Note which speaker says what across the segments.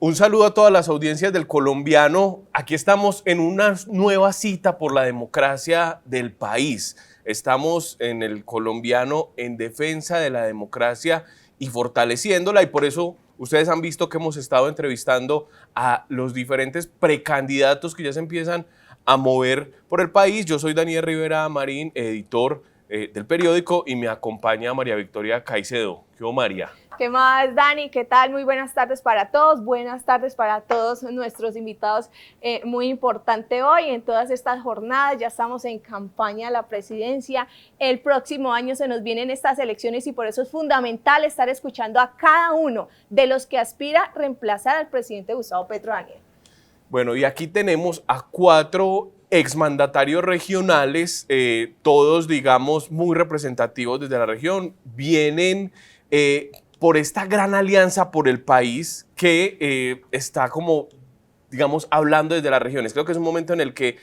Speaker 1: Un saludo a todas las audiencias del Colombiano. Aquí estamos en una nueva cita por la democracia del país. Estamos en el Colombiano en defensa de la democracia y fortaleciéndola, y por eso ustedes han visto que hemos estado entrevistando a los diferentes precandidatos que ya se empiezan a mover por el país. Yo soy Daniel Rivera Marín, editor del periódico, y me acompaña María Victoria Caicedo. ¿Qué hubo, María?
Speaker 2: ¿Qué más, Dani? ¿Qué tal? Muy buenas tardes para todos. Buenas tardes para todos nuestros invitados. Muy importante hoy en todas estas jornadas. Ya estamos en campaña a la presidencia. El próximo año se nos vienen estas elecciones y por eso es fundamental estar escuchando a cada uno de los que aspira a reemplazar al presidente Gustavo Petro, Daniel.
Speaker 1: Bueno, y aquí tenemos a 4 exmandatarios regionales, todos, digamos, muy representativos desde la región. Vienen por esta gran alianza por el país que está como, digamos, hablando desde las regiones. Creo que es un momento en el que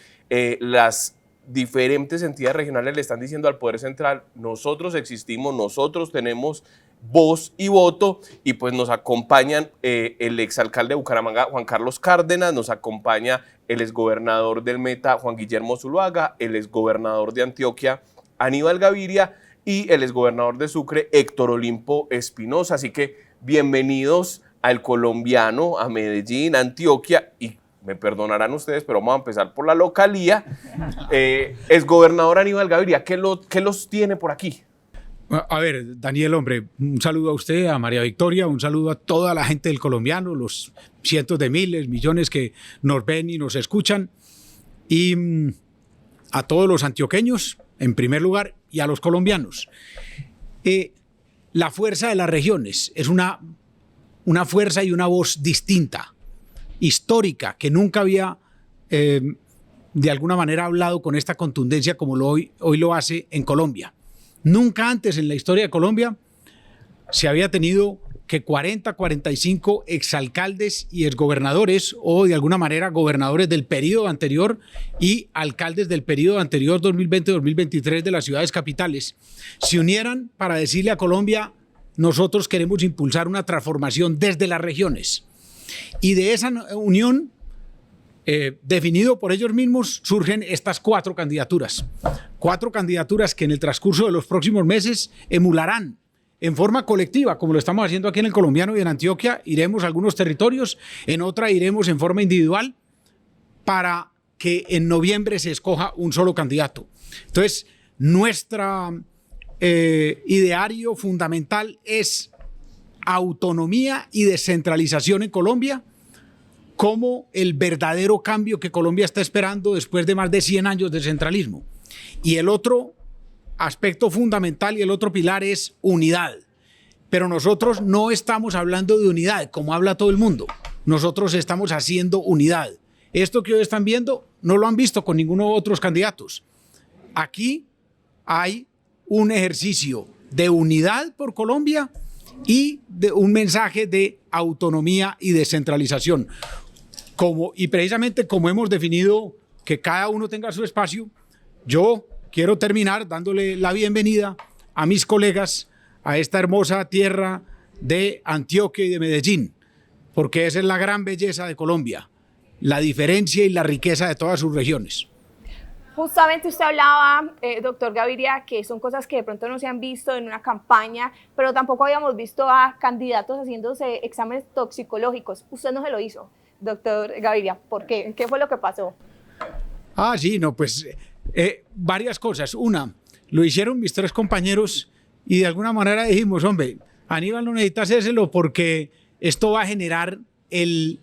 Speaker 1: las diferentes entidades regionales le están diciendo al Poder Central: nosotros existimos, nosotros tenemos voz y voto, y pues nos acompañan el exalcalde de Bucaramanga, Juan Carlos Cárdenas, nos acompaña el exgobernador del Meta, Juan Guillermo Zuluaga, el exgobernador de Antioquia, Aníbal Gaviria, y el exgobernador de Sucre, Héctor Olimpo Espinosa. Así que bienvenidos al Colombiano, a Medellín, a Antioquia, y me perdonarán ustedes, pero vamos a empezar por la localía. Exgobernador Aníbal Gaviria, ¿qué los tiene por aquí?
Speaker 3: A ver, Daniel, hombre, un saludo a usted, a María Victoria, un saludo a toda la gente del Colombiano, los cientos de miles, millones que nos ven y nos escuchan, y a todos los antioqueños, en primer lugar, y a los colombianos. La fuerza de las regiones es una fuerza y una voz distinta, histórica, que nunca había de alguna manera hablado con esta contundencia como hoy lo hace en Colombia. Nunca antes en la historia de Colombia se había tenido que 45 exalcaldes y exgobernadores, o de alguna manera gobernadores del periodo anterior y alcaldes del periodo anterior 2020-2023 de las ciudades capitales, se unieran para decirle a Colombia: nosotros queremos impulsar una transformación desde las regiones. Y de esa unión, definido por ellos mismos, surgen estas 4 candidaturas. 4 candidaturas que en el transcurso de los próximos meses emularán en forma colectiva, como lo estamos haciendo aquí en el Colombiano y en Antioquia. Iremos a algunos territorios, en otra iremos en forma individual, para que en noviembre se escoja un solo candidato. Entonces, nuestra ideario fundamental es autonomía y descentralización en Colombia, como el verdadero cambio que Colombia está esperando después de más de 100 años de centralismo. Y el otro aspecto fundamental y el otro pilar es unidad. Pero nosotros no estamos hablando de unidad como habla todo el mundo. Nosotros estamos haciendo unidad. Esto que hoy están viendo no lo han visto con ninguno de otros candidatos. Aquí hay un ejercicio de unidad por Colombia y de un mensaje de autonomía y descentralización. Y precisamente como hemos definido que cada uno tenga su espacio, yo quiero terminar dándole la bienvenida a mis colegas a esta hermosa tierra de Antioquia y de Medellín, porque esa es la gran belleza de Colombia, la diferencia y la riqueza de todas sus regiones.
Speaker 2: Justamente usted hablaba, doctor Gaviria, que son cosas que de pronto no se han visto en una campaña, pero tampoco habíamos visto a candidatos haciéndose exámenes toxicológicos. Usted no se lo hizo, doctor Gaviria. ¿Por qué? ¿Qué fue lo que pasó?
Speaker 3: Sí, no, pues varias cosas. Una, lo hicieron mis 3 compañeros y de alguna manera dijimos: hombre, Aníbal no necesita hacérselo porque esto va a generar el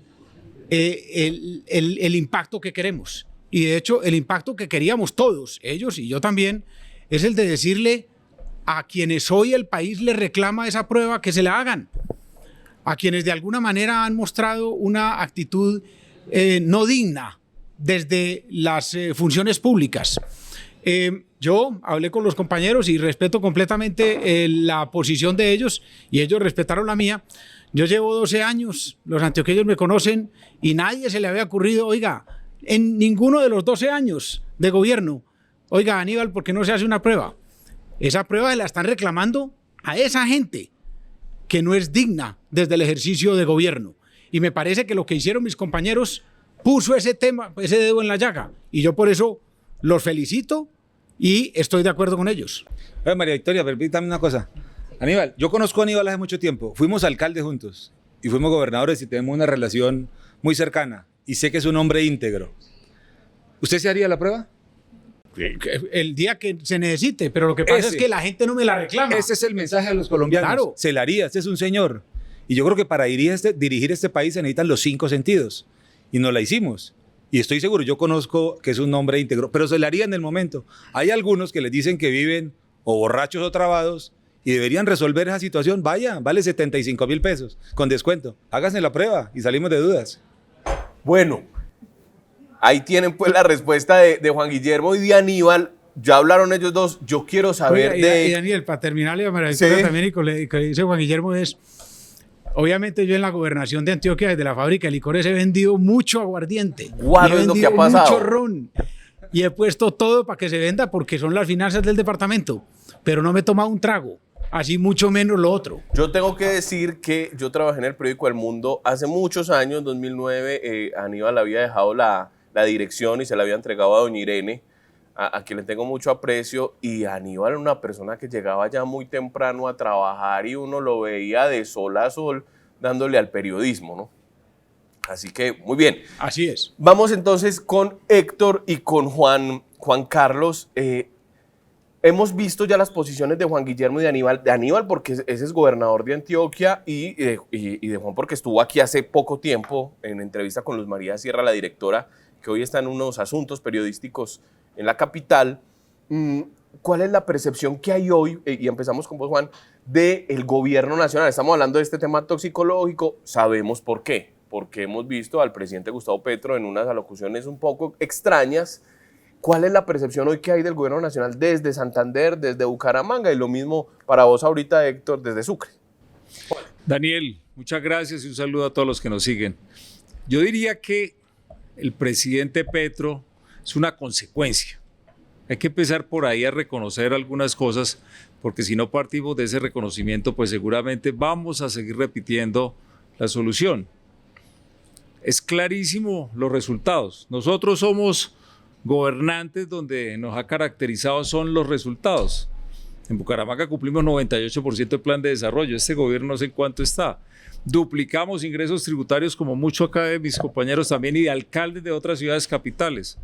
Speaker 3: impacto que queremos. Y de hecho, el impacto que queríamos todos, ellos y yo también, es el de decirle a quienes hoy el país les reclama esa prueba que se la hagan. A quienes de alguna manera han mostrado una actitud no digna desde las funciones públicas. Yo hablé con los compañeros y respeto completamente la posición de ellos, y ellos respetaron la mía. Yo llevo 12 años, los antioqueños me conocen, y nadie se le había ocurrido: oiga, en ninguno de los 12 años de gobierno, oiga, Aníbal, ¿por qué no se hace una prueba? Esa prueba la están reclamando a esa gente que no es digna desde el ejercicio de gobierno. Y me parece que lo que hicieron mis compañeros puso ese tema, ese dedo en la llaga. Y yo por eso los felicito y estoy de acuerdo con ellos.
Speaker 4: María Victoria, permítame una cosa. Aníbal, yo conozco a Aníbal hace mucho tiempo. Fuimos alcaldes juntos y fuimos gobernadores y tenemos una relación muy cercana. Y sé que es un hombre íntegro. ¿Usted se haría la prueba?
Speaker 3: El día que se necesite, pero lo que pasa es que la gente no me la reclama.
Speaker 4: Ese es el mensaje a los colombianos.
Speaker 3: Claro.
Speaker 4: Se la haría, este es un señor. Y yo creo que para dirigir este país se necesitan los 5 sentidos. Y nos la hicimos. Y estoy seguro, yo conozco que es un hombre íntegro, pero se la haría en el momento. Hay algunos que les dicen que viven o borrachos o trabados y deberían resolver esa situación. Vaya, vale 75.000 pesos con descuento. Háganse la prueba y salimos de dudas.
Speaker 1: Bueno, ahí tienen pues la respuesta de Juan Guillermo y de Aníbal. Ya hablaron ellos dos. Yo quiero saber
Speaker 3: Oiga, y Daniel, para terminarle a María Victoria también, y con lo que dice Juan Guillermo es, obviamente yo en la gobernación de Antioquia, desde la fábrica de licores, he vendido mucho aguardiente.
Speaker 1: Guardo es lo que ha pasado.
Speaker 3: Mucho ron. Y he puesto todo para que se venda porque son las finanzas del departamento. Pero no me he tomado un trago. Así mucho menos lo otro.
Speaker 1: Yo tengo que decir que yo trabajé en el periódico El Mundo hace muchos años, en 2009. Aníbal había dejado la dirección y se la había entregado a doña Irene, a quien le tengo mucho aprecio. Y Aníbal era una persona que llegaba ya muy temprano a trabajar y uno lo veía de sol a sol dándole al periodismo, ¿no? Así que, muy bien.
Speaker 3: Así es.
Speaker 1: Vamos entonces con Héctor y con Juan Carlos. Hemos visto ya las posiciones de Juan Guillermo y de Aníbal porque ese es gobernador de Antioquia y de Juan porque estuvo aquí hace poco tiempo en entrevista con Luz María Sierra, la directora, que hoy está en unos asuntos periodísticos en la capital. ¿Cuál es la percepción que hay hoy, y empezamos con vos, Juan, del gobierno nacional? Estamos hablando de este tema toxicológico, sabemos por qué, porque hemos visto al presidente Gustavo Petro en unas alocuciones un poco extrañas. ¿Cuál es la percepción hoy que hay del gobierno nacional desde Santander, desde Bucaramanga? Y lo mismo para vos ahorita, Héctor, desde Sucre.
Speaker 5: Daniel, muchas gracias y un saludo a todos los que nos siguen. Yo diría que el presidente Petro es una consecuencia. Hay que empezar por ahí a reconocer algunas cosas, porque si no partimos de ese reconocimiento, pues seguramente vamos a seguir repitiendo la solución. Es clarísimo los resultados. Nosotros somos gobernantes donde nos ha caracterizado son los resultados. En Bucaramanga cumplimos 98% del plan de desarrollo. Este gobierno no sé en cuánto está. Duplicamos ingresos tributarios como mucho acá de mis compañeros también y de alcaldes de otras ciudades capitales.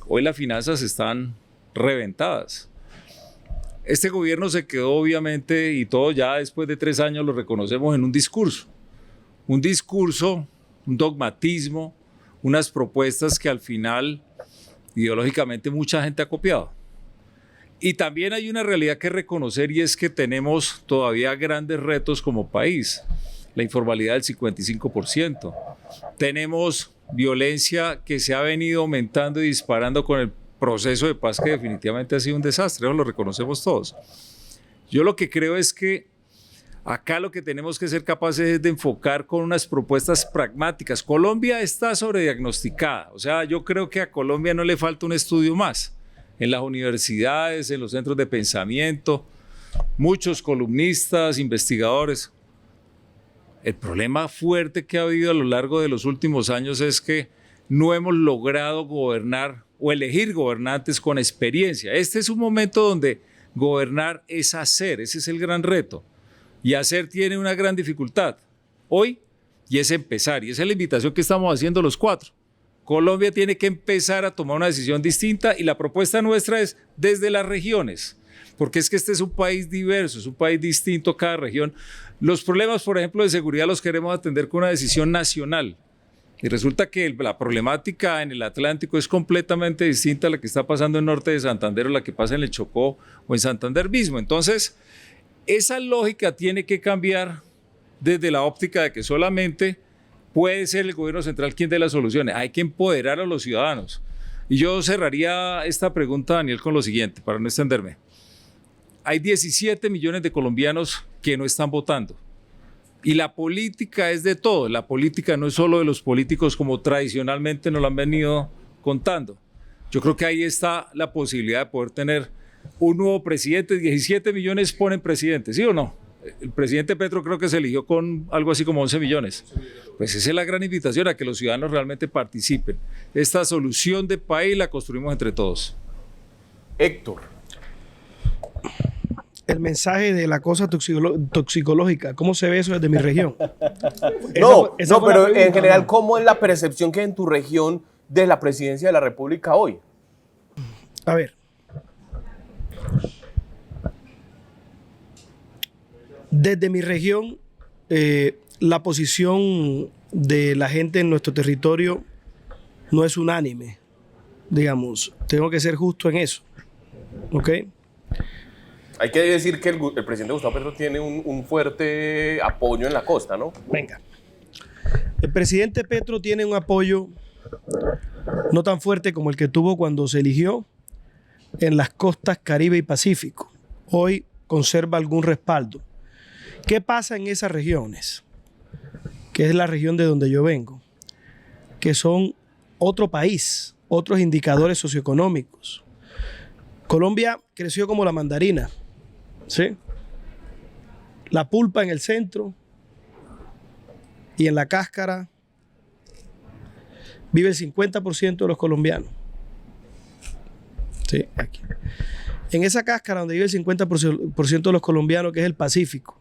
Speaker 5: Hoy las finanzas están reventadas. Este gobierno se quedó obviamente, y todo ya después de 3 años lo reconocemos, en un discurso, un dogmatismo, unas propuestas que al final ideológicamente mucha gente ha copiado. Y también hay una realidad que reconocer y es que tenemos todavía grandes retos como país. La informalidad del 55%. Tenemos violencia que se ha venido aumentando y disparando con el proceso de paz que definitivamente ha sido un desastre, eso lo reconocemos todos. Yo lo que creo es que acá lo que tenemos que ser capaces es de enfocar con unas propuestas pragmáticas. Colombia está sobrediagnosticada, o sea, yo creo que a Colombia no le falta un estudio más. En las universidades, en los centros de pensamiento, muchos columnistas, investigadores. El problema fuerte que ha habido a lo largo de los últimos años es que no hemos logrado gobernar o elegir gobernantes con experiencia. Este es un momento donde gobernar es hacer, ese es el gran reto. Y hacer tiene una gran dificultad hoy y es empezar. Y esa es la invitación que estamos haciendo los 4. Colombia tiene que empezar a tomar una decisión distinta y la propuesta nuestra es desde las regiones, porque es que este es un país diverso, es un país distinto cada región. Los problemas, por ejemplo, de seguridad los queremos atender con una decisión nacional y resulta que la problemática en el Atlántico es completamente distinta a la que está pasando en norte de Santander o la que pasa en el Chocó o en Santander mismo. Entonces, esa lógica tiene que cambiar desde la óptica de que solamente puede ser el gobierno central quien dé las soluciones. Hay que empoderar a los ciudadanos. Y yo cerraría esta pregunta, Daniel, con lo siguiente, para no extenderme. Hay 17 millones de colombianos que no están votando. Y la política es de todo. La política no es solo de los políticos como tradicionalmente nos lo han venido contando. Yo creo que ahí está la posibilidad de poder tener un nuevo presidente. 17 millones ponen presidente, ¿sí o no? El presidente Petro creo que se eligió con algo así como 11 millones. Pues esa es la gran invitación, a que los ciudadanos realmente participen. Esta solución de país la construimos entre todos.
Speaker 1: Héctor.
Speaker 6: El mensaje de la cosa toxicológica, ¿cómo se ve eso desde mi región?
Speaker 1: No,
Speaker 6: Esa fue la
Speaker 1: pero
Speaker 6: pregunta,
Speaker 1: en general,
Speaker 6: ¿no?
Speaker 1: ¿cómo es la percepción que hay en tu región de la presidencia de la República hoy?
Speaker 6: A ver. Desde mi región, la posición de la gente en nuestro territorio no es unánime, digamos. Tengo que ser justo en eso, ¿ok?
Speaker 1: Hay que decir que el presidente Gustavo Petro tiene un fuerte apoyo en la costa, ¿no?
Speaker 6: Venga. El presidente Petro tiene un apoyo no tan fuerte como el que tuvo cuando se eligió en las costas Caribe y Pacífico. Hoy conserva algún respaldo. ¿Qué pasa en esas regiones? Que es la región de donde yo vengo, que son otro país, otros indicadores socioeconómicos. Colombia creció como la mandarina, ¿sí? La pulpa en el centro y en la cáscara vive el 50% de los colombianos. Sí, aquí. En esa cáscara donde vive el 50% de los colombianos, que es el Pacífico,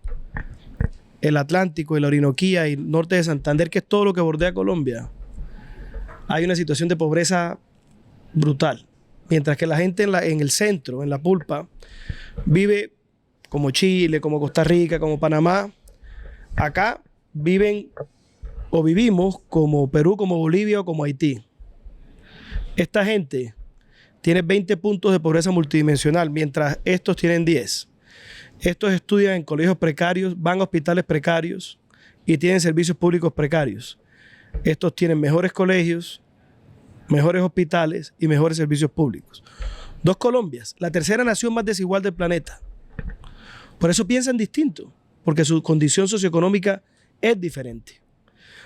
Speaker 6: el Atlántico, el Orinoquía y el norte de Santander, que es todo lo que bordea Colombia, hay una situación de pobreza brutal. Mientras que la gente en el centro, en la pulpa, vive como Chile, como Costa Rica, como Panamá. Acá viven o vivimos como Perú, como Bolivia o como Haití. Esta gente tiene 20 puntos de pobreza multidimensional, mientras estos tienen 10. Estos estudian en colegios precarios, van a hospitales precarios y tienen servicios públicos precarios. Estos tienen mejores colegios, mejores hospitales y mejores servicios públicos. Dos Colombias, la tercera nación más desigual del planeta. Por eso piensan distinto, porque su condición socioeconómica es diferente.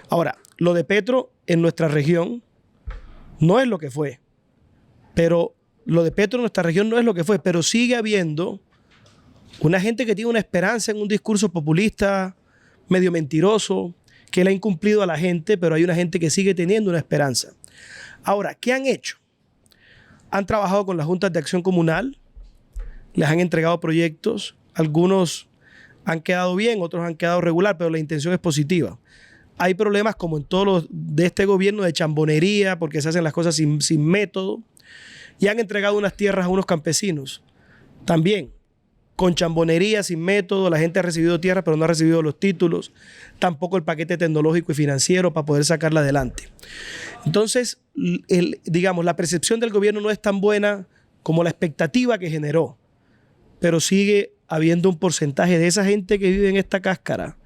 Speaker 6: Ahora, lo de Petro en nuestra región no es lo que fue, pero lo de Petro en nuestra región no es lo que fue, pero sigue habiendo una gente que tiene una esperanza en un discurso populista, medio mentiroso, que le ha incumplido a la gente, pero hay una gente que sigue teniendo una esperanza. Ahora, ¿qué han hecho? Han trabajado con las juntas de acción comunal, les han entregado proyectos, algunos han quedado bien, otros han quedado regular, pero la intención es positiva. Hay problemas como en todos los de este gobierno de chambonería, porque se hacen las cosas sin método, y han entregado unas tierras a unos campesinos. También, con chambonería, sin método, la gente ha recibido tierras, pero no ha recibido los títulos, tampoco el paquete tecnológico y financiero para poder sacarla adelante. Entonces, digamos, la percepción del gobierno no es tan buena como la expectativa que generó, pero sigue habiendo un porcentaje de esa gente que vive en esta cáscara,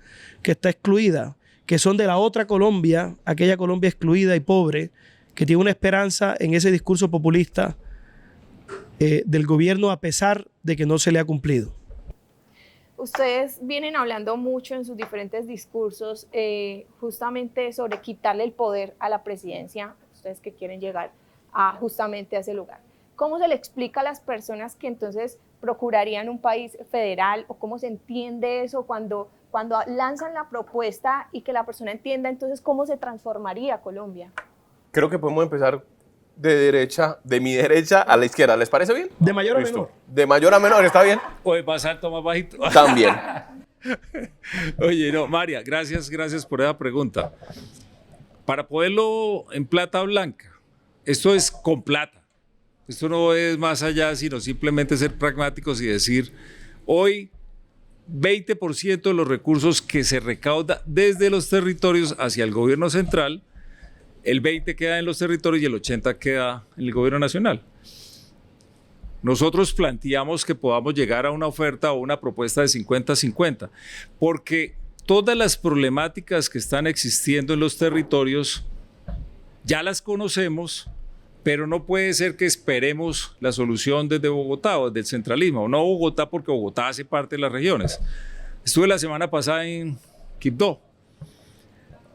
Speaker 6: que está excluida, que son de la otra Colombia, aquella Colombia excluida y pobre, que tiene una esperanza en ese discurso populista del gobierno a pesar de que no se le ha cumplido.
Speaker 2: Ustedes vienen hablando mucho en sus diferentes discursos justamente sobre quitarle el poder a la presidencia, ustedes que quieren llegar justamente a ese lugar. ¿Cómo se le explica a las personas que entonces procurarían un país federal, o cómo se entiende eso cuando lanzan la propuesta y que la persona entienda entonces cómo se transformaría Colombia?
Speaker 1: Creo que podemos empezar de mi derecha a la izquierda. ¿Les parece bien?
Speaker 6: De mayor a
Speaker 1: Listo.
Speaker 6: menor.
Speaker 1: De mayor a menor, ¿está bien?
Speaker 5: O de más alto, más bajito.
Speaker 1: También.
Speaker 5: Oye, no, María, gracias por esa pregunta. Para poderlo en plata blanca, esto es con plata. Esto no es más allá, sino simplemente ser pragmáticos y decir, hoy 20% de los recursos que se recauda desde los territorios hacia el gobierno central, el 20% queda en los territorios y el 80% queda en el gobierno nacional. Nosotros planteamos que podamos llegar a una oferta o una propuesta de 50-50, porque todas las problemáticas que están existiendo en los territorios ya las conocemos, pero no puede ser que esperemos la solución desde Bogotá o desde el centralismo, no Bogotá, porque Bogotá hace parte de las regiones. Estuve la semana pasada en Quibdó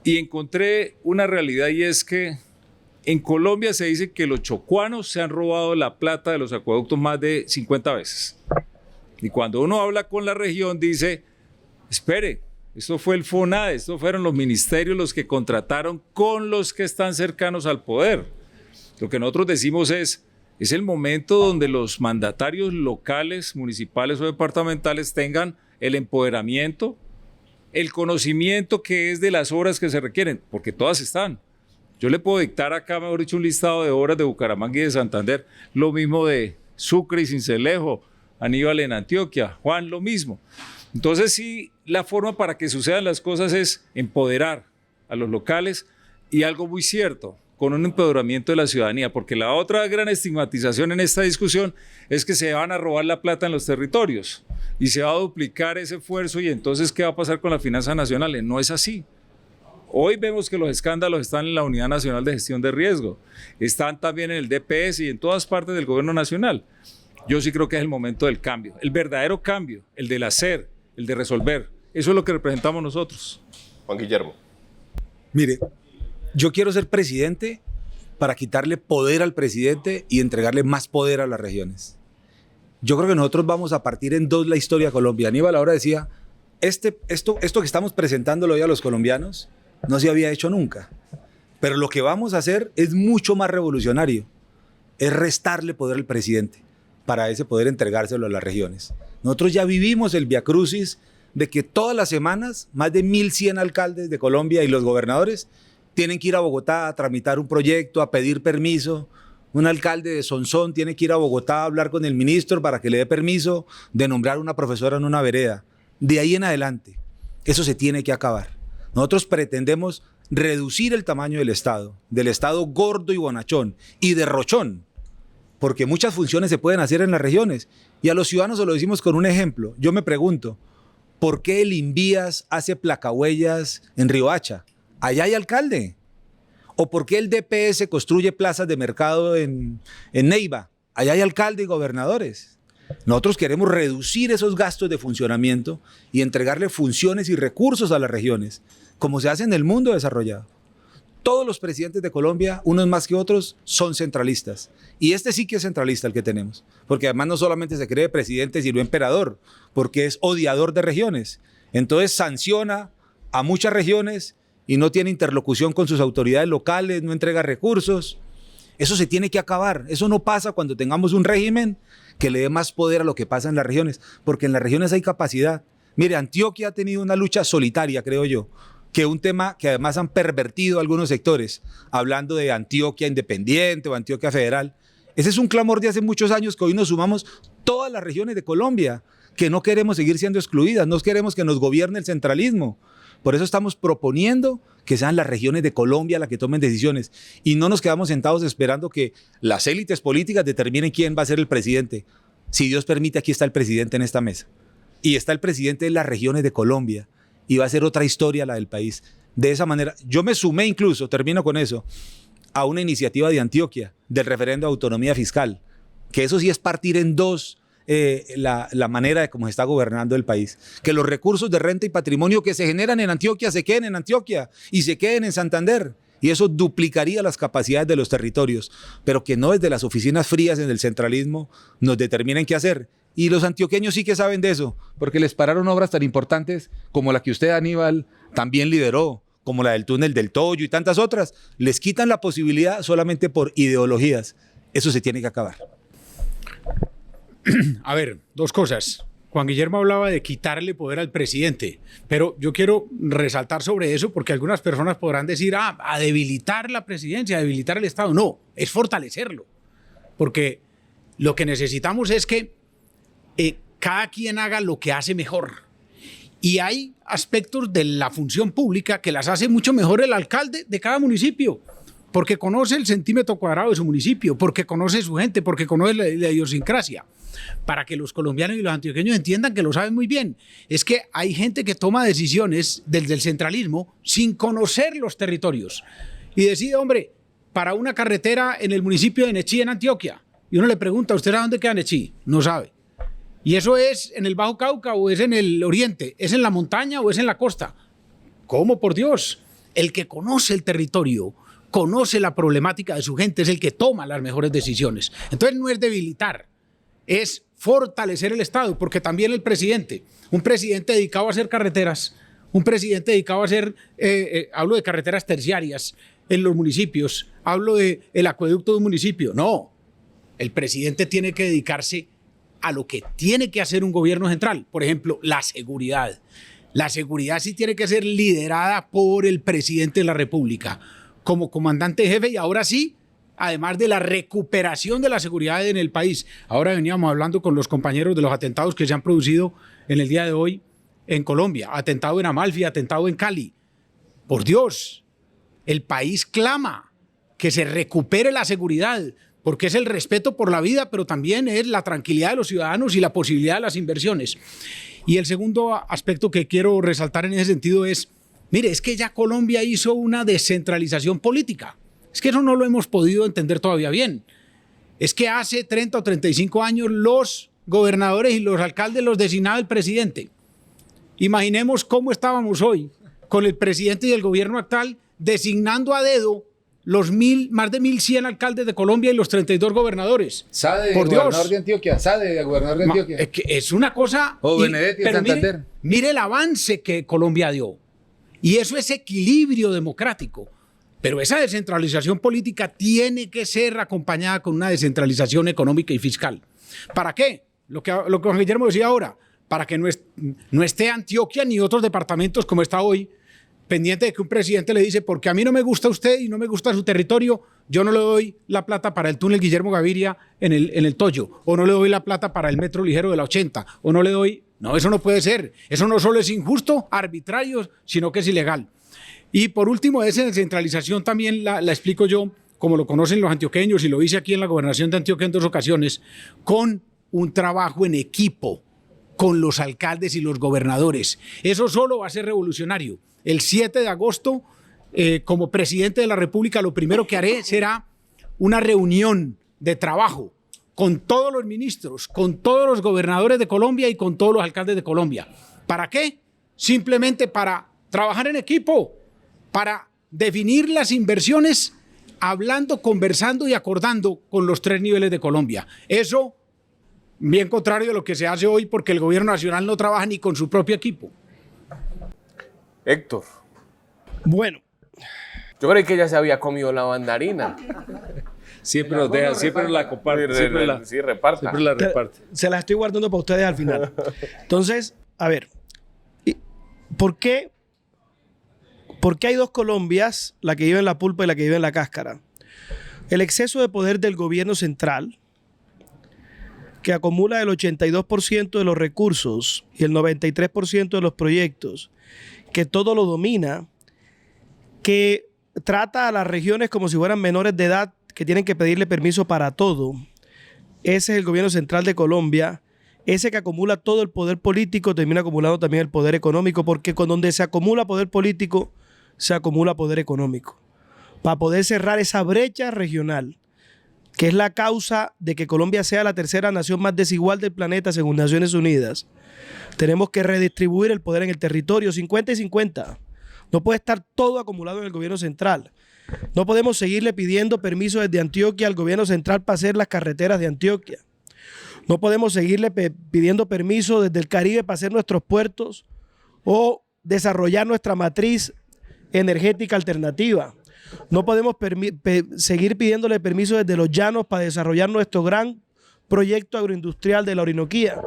Speaker 5: y encontré una realidad, y es que en Colombia se dice que los chocuanos se han robado la plata de los acueductos más de 50 veces. Y cuando uno habla con la región dice, espere, esto fue el FONADE, estos fueron los ministerios los que contrataron con los que están cercanos al poder. Lo que nosotros decimos es el momento donde los mandatarios locales, municipales o departamentales tengan el empoderamiento, el conocimiento que es de las obras que se requieren, porque todas están. Yo le puedo dictar acá, mejor dicho, un listado de obras de Bucaramanga y de Santander, lo mismo de Sucre y Sincelejo, Aníbal en Antioquia, Juan, lo mismo. Entonces sí, la forma para que sucedan las cosas es empoderar a los locales y algo muy cierto, con un empoderamiento de la ciudadanía, porque la otra gran estigmatización en esta discusión es que se van a robar la plata en los territorios y se va a duplicar ese esfuerzo y entonces ¿qué va a pasar con las finanzas nacionales? No es así. Hoy vemos que los escándalos están en la Unidad Nacional de Gestión de Riesgo, están también en el DPS y en todas partes del gobierno nacional. Yo sí creo que es el momento del cambio, el verdadero cambio, el del hacer, el de resolver. Eso es lo que representamos nosotros.
Speaker 1: Juan Guillermo.
Speaker 4: Mire, yo quiero ser presidente para quitarle poder al presidente y entregarle más poder a las regiones. Yo creo que nosotros vamos a partir en dos la historia de Colombia. Aníbal ahora decía, esto que estamos presentándolo hoy a los colombianos no se había hecho nunca. Pero lo que vamos a hacer es mucho más revolucionario. Es restarle poder al presidente para ese poder entregárselo a las regiones. Nosotros ya vivimos el viacrucis de que todas las semanas más de 1.100 alcaldes de Colombia y los gobernadores tienen que ir a Bogotá a tramitar un proyecto, a pedir permiso. Un alcalde de Sonsón tiene que ir a Bogotá a hablar con el ministro para que le dé permiso de nombrar una profesora en una vereda. De ahí en adelante, eso se tiene que acabar. Nosotros pretendemos reducir el tamaño del Estado gordo y bonachón y derrochón, porque muchas funciones se pueden hacer en las regiones. Y a los ciudadanos se lo decimos con un ejemplo. Yo me pregunto, ¿por qué el Invías hace placahuellas en Riohacha? Allá hay alcalde. ¿O por qué el DPS construye plazas de mercado en Neiva? Allá hay alcalde y gobernadores. Nosotros queremos reducir esos gastos de funcionamiento y entregarle funciones y recursos a las regiones, como se hace en el mundo desarrollado. Todos los presidentes de Colombia, unos más que otros, son centralistas. Y este sí que es centralista el que tenemos. Porque además no solamente se cree presidente, sino emperador, porque es odiador de regiones. Entonces sanciona a muchas regiones y no tiene interlocución con sus autoridades locales, no entrega recursos. Eso se tiene que acabar. Eso no pasa cuando tengamos un régimen que le dé más poder a lo que pasa en las regiones, porque en las regiones hay capacidad. Mire, Antioquia ha tenido una lucha solitaria, creo yo, que un tema que además han pervertido algunos sectores, hablando de Antioquia independiente o Antioquia federal. Ese es un clamor de hace muchos años que hoy nos sumamos todas las regiones de Colombia, que no queremos seguir siendo excluidas, no queremos que nos gobierne el centralismo. Por eso estamos proponiendo que sean las regiones de Colombia las que tomen decisiones y no nos quedamos sentados esperando que las élites políticas determinen quién va a ser el presidente. Si Dios permite, aquí está el presidente en esta mesa. Y está el presidente de las regiones de Colombia y va a ser otra historia la del país. De esa manera, yo me sumé incluso, termino con eso, a una iniciativa de Antioquia, del referendo de autonomía fiscal, que eso sí es partir en dos la manera de cómo se está gobernando el país. Que los recursos de renta y patrimonio que se generan en Antioquia se queden en Antioquia y se queden en Santander. Y eso duplicaría las capacidades de los territorios, pero que no desde las oficinas frías en el centralismo nos determinen qué hacer. Y los antioqueños sí que saben de eso, porque les pararon obras tan importantes como la que usted, Aníbal, también lideró, como la del túnel del Toyo y tantas otras. Les quitan la posibilidad solamente por ideologías. Eso se tiene que acabar.
Speaker 3: A ver, dos cosas. Juan Guillermo hablaba de quitarle poder al presidente, pero yo quiero resaltar sobre eso porque algunas personas podrán decir, a debilitar la presidencia, a debilitar el Estado. No, es fortalecerlo, porque lo que necesitamos es que cada quien haga lo que hace mejor. Y hay aspectos de la función pública que las hace mucho mejor el alcalde de cada municipio, porque conoce el centímetro cuadrado de su municipio, porque conoce su gente, porque conoce la idiosincrasia. Para que los colombianos y los antioqueños entiendan que lo saben muy bien. Es que hay gente que toma decisiones desde el centralismo sin conocer los territorios y decide, hombre, para una carretera en el municipio de Nechí, en Antioquia. Y uno le pregunta, ¿usted sabe dónde queda Nechí? No sabe. ¿Y eso es en el Bajo Cauca o es en el oriente? ¿Es en la montaña o es en la costa? ¿Cómo, por Dios? El que conoce el territorio, conoce la problemática de su gente, es el que toma las mejores decisiones. Entonces no es debilitar, es fortalecer el Estado, porque también el presidente, un presidente dedicado a hacer carreteras, un presidente dedicado a hacer, hablo de carreteras terciarias en los municipios, hablo del acueducto de un municipio. No, el presidente tiene que dedicarse a lo que tiene que hacer un gobierno central. Por ejemplo, la seguridad. La seguridad sí tiene que ser liderada por el presidente de la República como comandante jefe, y ahora sí, además de la recuperación de la seguridad en el país. Ahora veníamos hablando con los compañeros de los atentados que se han producido en el día de hoy en Colombia. Atentado en Amalfi, atentado en Cali. Por Dios, el país clama que se recupere la seguridad, porque es el respeto por la vida, pero también es la tranquilidad de los ciudadanos y la posibilidad de las inversiones. Y el segundo aspecto que quiero resaltar en ese sentido es, mire, es que ya Colombia hizo una descentralización política. Es que eso no lo hemos podido entender todavía bien. Es que hace 30 o 35 años los gobernadores y los alcaldes los designaba el presidente. Imaginemos cómo estábamos hoy con el presidente y el gobierno actual designando a dedo los más de 1.100 alcaldes de Colombia y los 32 gobernadores.
Speaker 4: Sade,
Speaker 3: por
Speaker 4: gobernador
Speaker 3: Dios.
Speaker 4: de Antioquia. Sade, gobernador de Antioquia.
Speaker 3: Es una cosa...
Speaker 4: O Benedetti de
Speaker 3: pero
Speaker 4: Santander.
Speaker 3: mire el avance que Colombia dio. Y eso es equilibrio democrático. Pero esa descentralización política tiene que ser acompañada con una descentralización económica y fiscal. ¿Para qué? Lo que Juan Guillermo decía ahora, para que no esté Antioquia ni otros departamentos como está hoy, pendiente de que un presidente le dice, porque a mí no me gusta usted y no me gusta su territorio, yo no le doy la plata para el túnel Guillermo Gaviria en el Toyo, o no le doy la plata para el metro ligero de la 80, o no le doy... No, eso no puede ser. Eso no solo es injusto, arbitrario, sino que es ilegal. Y por último, esa descentralización también la explico yo, como lo conocen los antioqueños, y lo hice aquí en la gobernación de Antioquia en 2 ocasiones, con un trabajo en equipo con los alcaldes y los gobernadores. Eso solo va a ser revolucionario. El 7 de agosto, como presidente de la República, lo primero que haré será una reunión de trabajo con todos los ministros, con todos los gobernadores de Colombia y con todos los alcaldes de Colombia. ¿Para qué? Simplemente para trabajar en equipo, para definir las inversiones, hablando, conversando y acordando con los 3 niveles de Colombia. Eso, bien contrario de lo que se hace hoy, porque el gobierno nacional no trabaja ni con su propio equipo.
Speaker 1: Héctor,
Speaker 6: Bueno,
Speaker 1: yo creí que ya se había comido la mandarina.
Speaker 5: Siempre nos deja, siempre la comparte,
Speaker 1: Sí, reparta.
Speaker 5: siempre la reparte.
Speaker 6: se las estoy guardando para ustedes al final. Entonces, a ver, ¿por qué hay 2 Colombias, la que vive en la pulpa y la que vive en la cáscara? El exceso de poder del gobierno central, que acumula el 82% de los recursos y el 93% de los proyectos, que todo lo domina, que trata a las regiones como si fueran menores de edad, que tienen que pedirle permiso para todo. Ese es el gobierno central de Colombia. Ese que acumula todo el poder político termina acumulando también el poder económico, porque con donde se acumula poder político, se acumula poder económico. Para poder cerrar esa brecha regional, que es la causa de que Colombia sea la 3ª nación más desigual del planeta según Naciones Unidas, tenemos que redistribuir el poder en el territorio, 50 y 50. No puede estar todo acumulado en el gobierno central. No podemos seguirle pidiendo permiso desde Antioquia al gobierno central para hacer las carreteras de Antioquia. No podemos seguirle pidiendo permiso desde el Caribe para hacer nuestros puertos o desarrollar nuestra matriz energética alternativa. No podemos seguir pidiéndole permiso desde los llanos para desarrollar nuestro gran proyecto agroindustrial de la Orinoquía.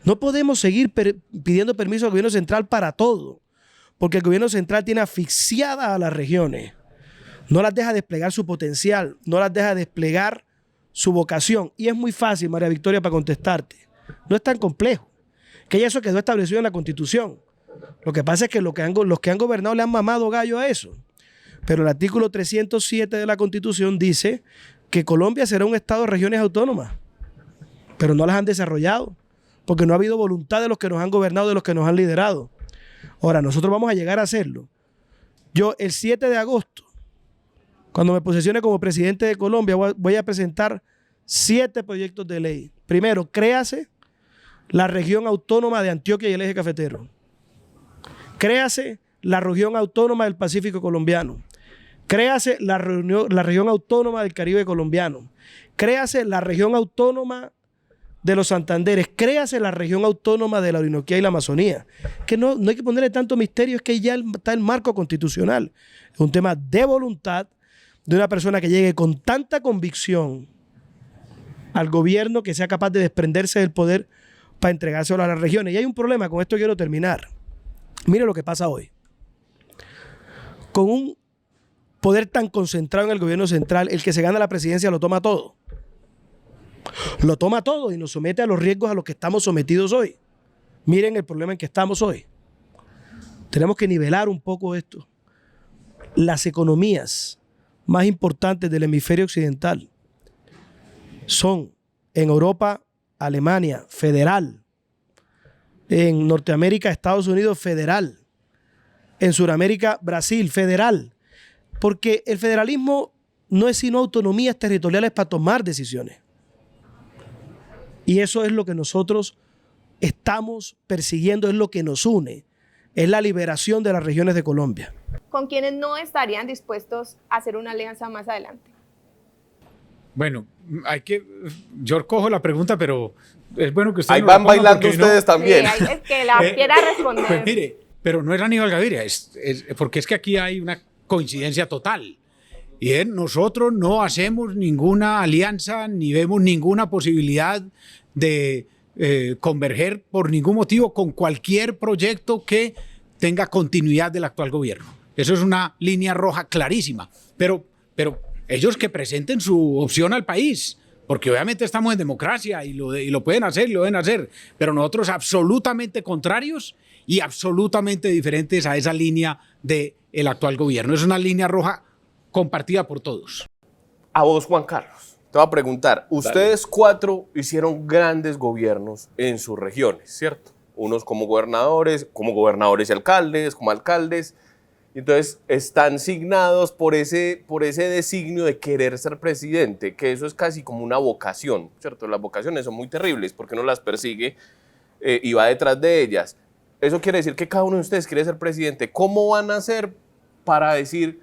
Speaker 6: No podemos seguir pidiendo permiso al gobierno central para todo, porque el gobierno central tiene asfixiadas a las regiones. No las deja desplegar su potencial, no las deja desplegar su vocación. Y es muy fácil, María Victoria, para contestarte. No es tan complejo, que ya eso quedó establecido en la Constitución. Lo que pasa es que los que han gobernado le han mamado gallo a eso. Pero el artículo 307 de la Constitución dice que Colombia será un estado de regiones autónomas, pero no las han desarrollado, porque no ha habido voluntad de los que nos han gobernado, de los que nos han liderado. Ahora, nosotros vamos a llegar a hacerlo. Yo, el 7 de agosto, cuando me posesione como presidente de Colombia, voy a presentar 7 proyectos de ley. Primero, créase la región autónoma de Antioquia y el eje cafetero. Créase la región autónoma del Pacífico colombiano. Créase la región autónoma del Caribe colombiano. Créase la región autónoma de los Santanderes, créase la región autónoma de la Orinoquía y la Amazonía. Que no hay que ponerle tanto misterio, es que ya está el marco constitucional. Es un tema de voluntad de una persona que llegue con tanta convicción al gobierno que sea capaz de desprenderse del poder para entregárselo a las regiones. Y hay un problema, con esto quiero terminar. Mire lo que pasa hoy. Con un poder tan concentrado en el gobierno central, el que se gana la presidencia lo toma todo. Lo toma todo y nos somete a los riesgos a los que estamos sometidos hoy. Miren el problema en que estamos hoy. Tenemos que nivelar un poco esto. Las economías más importantes del hemisferio occidental son en Europa, Alemania, federal; en Norteamérica, Estados Unidos, federal; en Sudamérica, Brasil, federal. Porque el federalismo no es sino autonomías territoriales para tomar decisiones. Y eso es lo que nosotros estamos persiguiendo, es lo que nos une, es la liberación de las regiones de Colombia.
Speaker 2: ¿Con quienes no estarían dispuestos a hacer una alianza más adelante?
Speaker 3: Bueno, yo cojo la pregunta, pero es bueno que ustedes
Speaker 1: Ahí
Speaker 3: nos
Speaker 1: van
Speaker 3: respondan,
Speaker 1: bailando
Speaker 3: porque
Speaker 1: ustedes también.
Speaker 2: Sí, es que la quiera responder.
Speaker 3: Pues mire, pero no es Aníbal Gaviria, porque es que aquí hay una coincidencia total. Y es, nosotros no hacemos ninguna alianza ni vemos ninguna posibilidad de converger por ningún motivo con cualquier proyecto que tenga continuidad del actual gobierno. Eso es una línea roja clarísima. Pero ellos que presenten su opción al país, porque obviamente estamos en democracia y lo pueden hacer, lo deben hacer, pero nosotros absolutamente contrarios y absolutamente diferentes a esa línea del actual gobierno. Es una línea roja compartida por todos.
Speaker 1: A vos, Juan Carlos, te voy a preguntar. Ustedes 4 hicieron grandes gobiernos en sus regiones, ¿cierto? Unos como gobernadores y alcaldes, como alcaldes. Entonces, están signados por ese designio de querer ser presidente, que eso es casi como una vocación, ¿cierto? Las vocaciones son muy terribles porque uno las persigue y va detrás de ellas. Eso quiere decir que cada uno de ustedes quiere ser presidente. ¿Cómo van a hacer para decir,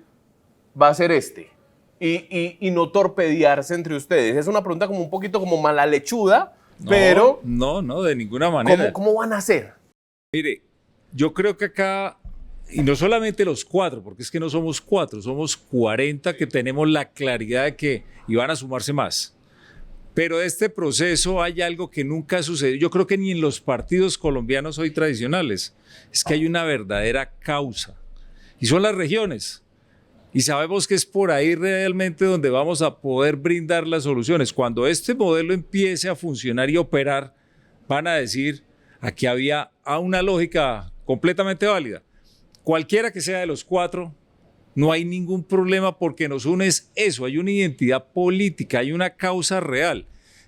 Speaker 1: va a ser este? Y no torpedearse entre ustedes. Es una pregunta como un poquito como mala lechuda, pero...
Speaker 5: No, de ninguna manera.
Speaker 1: ¿Cómo van a hacer?
Speaker 5: Mire, yo creo que acá, y no solamente los 4, porque es que no somos 4, somos 40 que tenemos la claridad de que iban a sumarse más. Pero de este proceso hay algo que nunca ha sucedido. Yo creo que ni en los partidos colombianos hoy tradicionales. Es que hay una verdadera causa. Y son las regiones. Y sabemos que es por ahí realmente donde vamos a poder brindar las soluciones. Cuando este modelo empiece a funcionar y operar, van a decir, aquí había una lógica completamente válida. Cualquiera que sea de los 4, no hay ningún problema porque nos une eso, hay una identidad política, hay una causa real.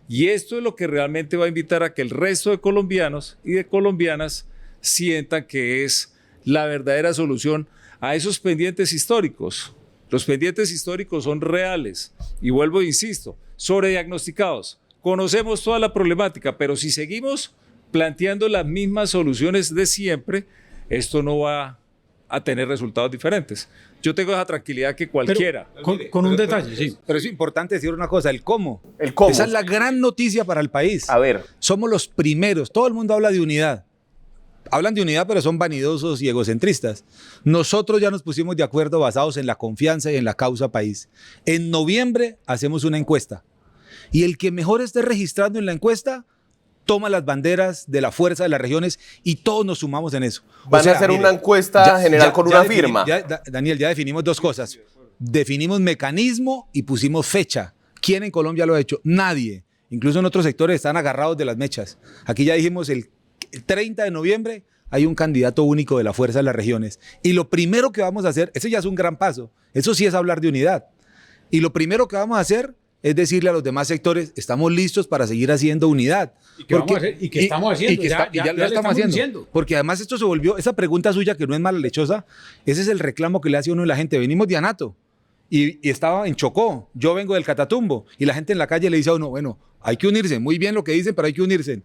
Speaker 5: Y esto es lo que realmente va a invitar a que el resto de colombianos y de colombianas sientan que es la verdadera solución a esos pendientes históricos. Los pendientes históricos son reales y vuelvo e insisto, sobrediagnosticados. Conocemos toda la problemática, pero si seguimos planteando las mismas soluciones de siempre, esto no va a tener resultados diferentes. Yo tengo esa tranquilidad que cualquiera.
Speaker 3: Con un detalle, sí.
Speaker 4: Pero es importante decir una cosa, el cómo.
Speaker 1: El cómo.
Speaker 4: Esa es la gran noticia para el país.
Speaker 1: A ver.
Speaker 4: Somos los primeros. Todo el mundo habla de unidad. Hablan de unidad, pero son vanidosos y egocentristas. Nosotros ya nos pusimos de acuerdo basados en la confianza y en la causa país. En noviembre hacemos una encuesta. Y el que mejor esté registrando en la encuesta toma las banderas de la fuerza de las regiones y todos nos sumamos en eso.
Speaker 1: Van a hacer una encuesta general con una firma.
Speaker 4: Daniel, ya definimos 2 cosas. Definimos mecanismo y pusimos fecha. ¿Quién en Colombia lo ha hecho? Nadie. Incluso en otros sectores están agarrados de las mechas. Aquí ya dijimos el 30 de noviembre hay un candidato único de la fuerza de las regiones. Y lo primero que vamos a hacer, ese ya es un gran paso. Eso sí es hablar de unidad. Y lo primero que vamos a hacer es decirle a los demás sectores, estamos listos para seguir haciendo unidad.
Speaker 3: Y que estamos haciendo.
Speaker 4: Ya lo estamos haciendo. Porque además esto se volvió, esa pregunta suya que no es mala lechosa, ese es el reclamo que le hace uno a la gente. Venimos de Anato y estaba en Chocó, yo vengo del Catatumbo y la gente en la calle le dice a uno, bueno, hay que unirse, muy bien lo que dicen, pero hay que unirse.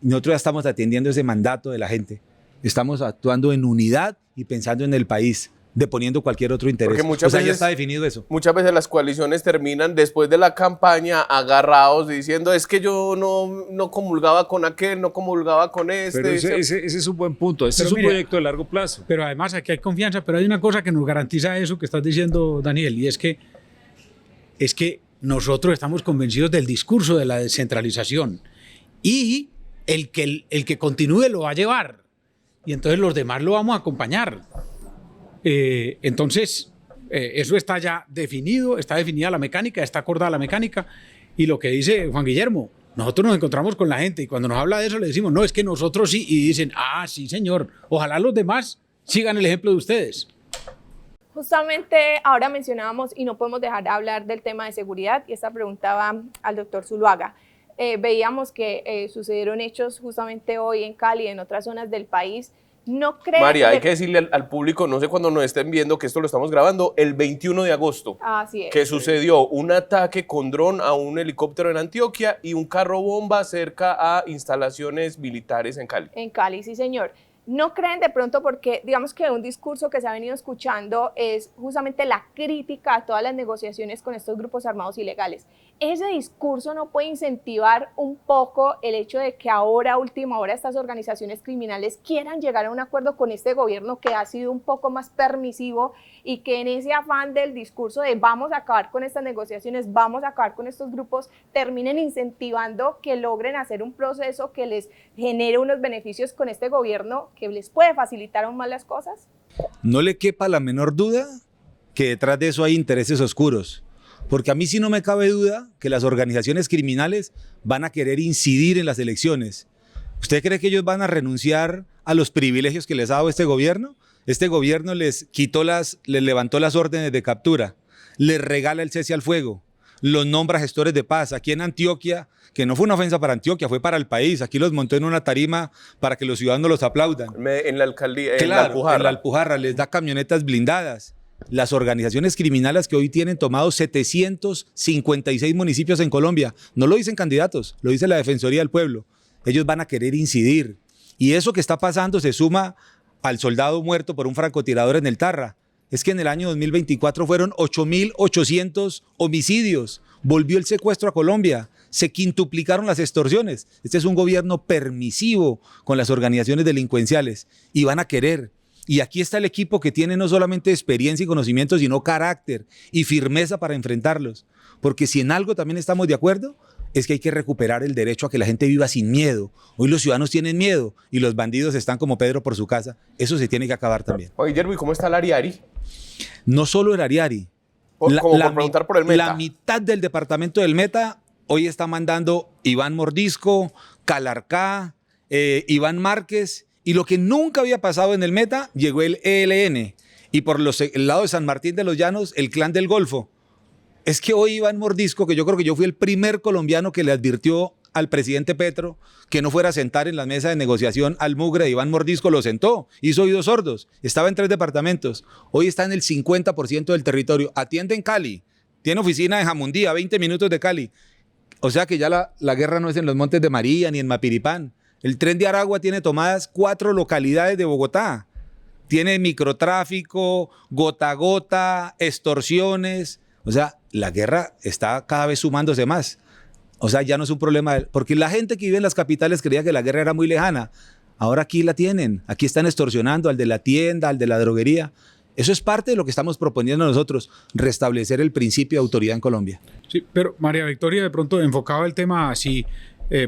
Speaker 4: Y nosotros ya estamos atendiendo ese mandato de la gente. Estamos actuando en unidad y pensando en el país. deponiendo cualquier otro interés.
Speaker 1: Porque muchas
Speaker 4: ya
Speaker 1: veces-
Speaker 4: está definido eso.
Speaker 1: Muchas veces las coaliciones terminan después de la campaña agarrados diciendo es que yo no comulgaba con aquel, no comulgaba con este.
Speaker 5: Pero ese es un buen punto. Este
Speaker 3: Pero
Speaker 5: es un
Speaker 3: mire,
Speaker 5: proyecto de largo plazo.
Speaker 3: Pero además aquí hay confianza, pero hay una cosa que nos garantiza eso que estás diciendo, Daniel, y es que nosotros estamos convencidos del discurso de la descentralización y el que continúe lo va a llevar y entonces los demás lo vamos a acompañar. Entonces, eso está ya definido, está definida la mecánica, está acordada la mecánica y lo que dice Juan Guillermo, nosotros nos encontramos con la gente y cuando nos habla de eso le decimos, no, es que nosotros sí, y dicen, ah, sí señor, ojalá los demás sigan el ejemplo de ustedes.
Speaker 2: Justamente ahora mencionábamos y no podemos dejar de hablar del tema de seguridad y esta preguntaba al doctor Zuluaga. Veíamos que sucedieron hechos justamente hoy en Cali y en otras zonas del país. ¿No creen
Speaker 1: María, hay que decirle al público, no sé cuándo nos estén viendo, que esto lo estamos grabando el 21 de agosto.
Speaker 2: Así es.
Speaker 1: Que sucedió un ataque con dron a un helicóptero en Antioquia y un carro bomba cerca a instalaciones militares en Cali.
Speaker 2: En Cali, sí señor. ¿No creen de pronto porque digamos que un discurso que se ha venido escuchando es justamente la crítica a todas las negociaciones con estos grupos armados ilegales? ¿Ese discurso no puede incentivar un poco el hecho de que ahora, a última hora, estas organizaciones criminales quieran llegar a un acuerdo con este gobierno que ha sido un poco más permisivo y que en ese afán del discurso de vamos a acabar con estas negociaciones, vamos a acabar con estos grupos, terminen incentivando que logren hacer un proceso que les genere unos beneficios con este gobierno que les puede facilitar aún más las cosas?
Speaker 4: No le quepa la menor duda que detrás de eso hay intereses oscuros. Porque a mí sí no me cabe duda que las organizaciones criminales van a querer incidir en las elecciones. ¿Usted cree que ellos van a renunciar a los privilegios que les ha dado este gobierno? Este gobierno les levantó las órdenes de captura, les regala el cese al fuego, los nombra gestores de paz. Aquí en Antioquia, que no fue una ofensa para Antioquia, fue para el país. Aquí los montó en una tarima para que los ciudadanos los aplaudan.
Speaker 1: En la alcaldía,
Speaker 4: Claro,
Speaker 1: en la Alpujarra.
Speaker 4: en la Alpujarra les da camionetas blindadas. Las organizaciones criminales que hoy tienen tomados 756 municipios en Colombia, no lo dicen candidatos, lo dice la Defensoría del Pueblo. Ellos van a querer incidir. Y eso que está pasando se suma al soldado muerto por un francotirador en el Tarra. Es que en el año 2024 fueron 8.800 homicidios. Volvió el secuestro a Colombia. Se quintuplicaron las extorsiones. Este es un gobierno permisivo con las organizaciones delincuenciales y van a querer. Y aquí está el equipo que tiene no solamente experiencia y conocimiento, sino carácter y firmeza para enfrentarlos. Porque si en algo también estamos de acuerdo, es que hay que recuperar el derecho a que la gente viva sin miedo. Hoy los ciudadanos tienen miedo y los bandidos están como Pedro por su casa. Eso se tiene que acabar también.
Speaker 1: Oye, Guillermo, ¿y cómo está el Ariari?
Speaker 4: No solo el Ariari.
Speaker 1: Como por preguntar por el Meta.
Speaker 4: La mitad del departamento del Meta hoy está mandando Iván Mordisco, Calarcá, Iván Márquez. Y lo que nunca había pasado en el Meta, llegó el ELN. Y por el lado de San Martín de los Llanos, el Clan del Golfo. Es que hoy Iván Mordisco, que yo creo que yo fui el primer colombiano que le advirtió al presidente Petro que no fuera a sentar en la mesa de negociación al mugre de Iván Mordisco, lo sentó, hizo oídos sordos, estaba en 3 departamentos, hoy está en el 50% del territorio, atiende en Cali, tiene oficina en Jamundí, a 20 minutos de Cali. O sea que ya la guerra no es en los Montes de María ni en Mapiripán. El Tren de Aragua tiene tomadas 4 localidades de Bogotá. Tiene microtráfico, gota a gota, extorsiones. O sea, la guerra está cada vez sumándose más. O sea, ya no es un problema, porque la gente que vive en las capitales creía que la guerra era muy lejana. Ahora aquí la tienen, aquí están extorsionando al de la tienda, al de la droguería. Eso es parte de lo que estamos proponiendo nosotros, restablecer el principio de autoridad en Colombia.
Speaker 3: Sí, pero María Victoria, de pronto enfocado el tema así,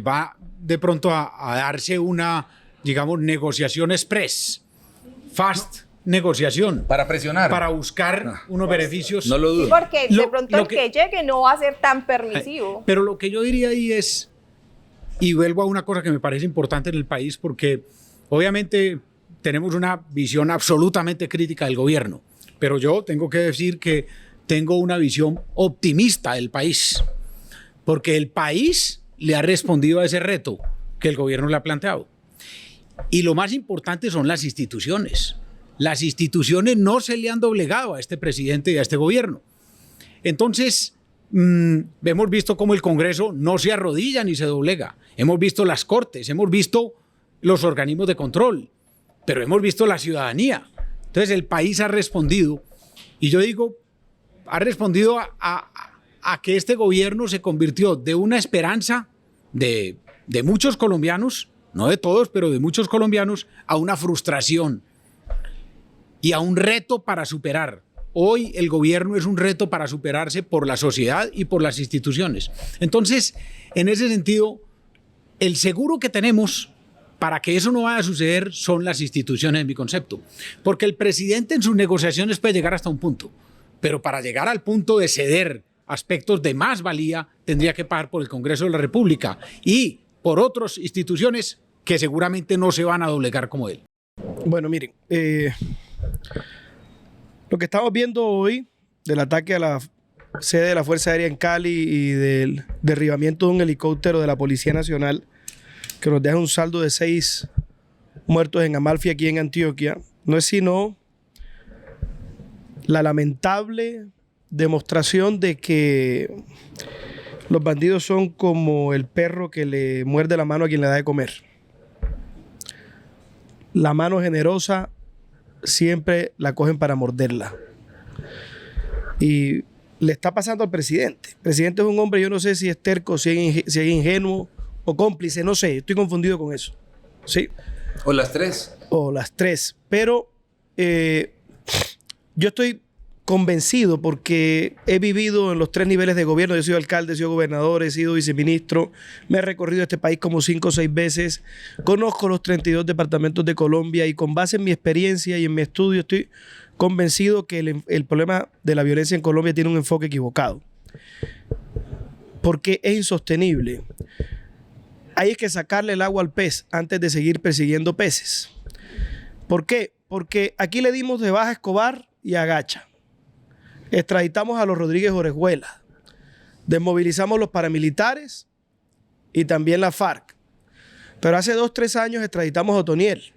Speaker 3: va de pronto a darse una, digamos, negociación express, fast negociación.
Speaker 4: Para presionar.
Speaker 3: Para buscar unos beneficios.
Speaker 4: No lo dudo.
Speaker 2: Sí, porque de
Speaker 3: Lo
Speaker 2: pronto el que llegue no va a ser tan permisivo.
Speaker 3: Pero lo que yo diría ahí es, y vuelvo a una cosa que me parece importante en el país, porque obviamente tenemos una visión absolutamente crítica del gobierno, pero yo tengo que decir que tengo una visión optimista del país, porque el país le ha respondido a ese reto que el gobierno le ha planteado. Y lo más importante son las instituciones. Las instituciones no se le han doblegado a este presidente y a este gobierno. Entonces, hemos visto cómo el Congreso no se arrodilla ni se doblega. Hemos visto las Cortes, hemos visto los organismos de control, pero hemos visto la ciudadanía. Entonces el país ha respondido, y yo digo, ha respondido a que este gobierno se convirtió de una esperanza de muchos colombianos, no de todos, pero de muchos colombianos, a una frustración y a un reto para superar. Hoy el gobierno es un reto para superarse por la sociedad y por las instituciones. Entonces, en ese sentido, el seguro que tenemos para que eso no vaya a suceder son las instituciones, en mi concepto. Porque el presidente en sus negociaciones puede llegar hasta un punto, pero para llegar al punto de ceder aspectos de más valía, tendría que pasar por el Congreso de la República y por otras instituciones que seguramente no se van a doblegar como él.
Speaker 6: Bueno, miren, lo que estamos viendo hoy del ataque a la sede de la Fuerza Aérea en Cali y del derribamiento de un helicóptero de la Policía Nacional que nos deja un saldo de 6 muertos en Amalfi, aquí en Antioquia, no es sino la lamentable demostración de que los bandidos son como el perro que le muerde la mano a quien le da de comer. La mano generosa siempre la cogen para morderla. Y le está pasando al presidente. El presidente es un hombre, yo no sé si es terco, si es ingenuo o cómplice, no sé, estoy confundido con eso. ¿Sí?
Speaker 4: O las tres.
Speaker 6: O las tres. Pero yo estoy convencido porque he vivido en los 3 niveles de gobierno. Yo he sido alcalde, he sido gobernador, he sido viceministro, me he recorrido este país como 5 o 6 veces, conozco los 32 departamentos de Colombia y con base en mi experiencia y en mi estudio estoy convencido que el problema de la violencia en Colombia tiene un enfoque equivocado porque es insostenible. Hay que sacarle el agua al pez antes de seguir persiguiendo peces. ¿Por qué? Porque aquí le dimos de baja a Escobar y a Gacha. Extraditamos a los Rodríguez Orejuela, desmovilizamos los paramilitares y también la FARC. Pero hace 2 o 3 años extraditamos a Otoniel.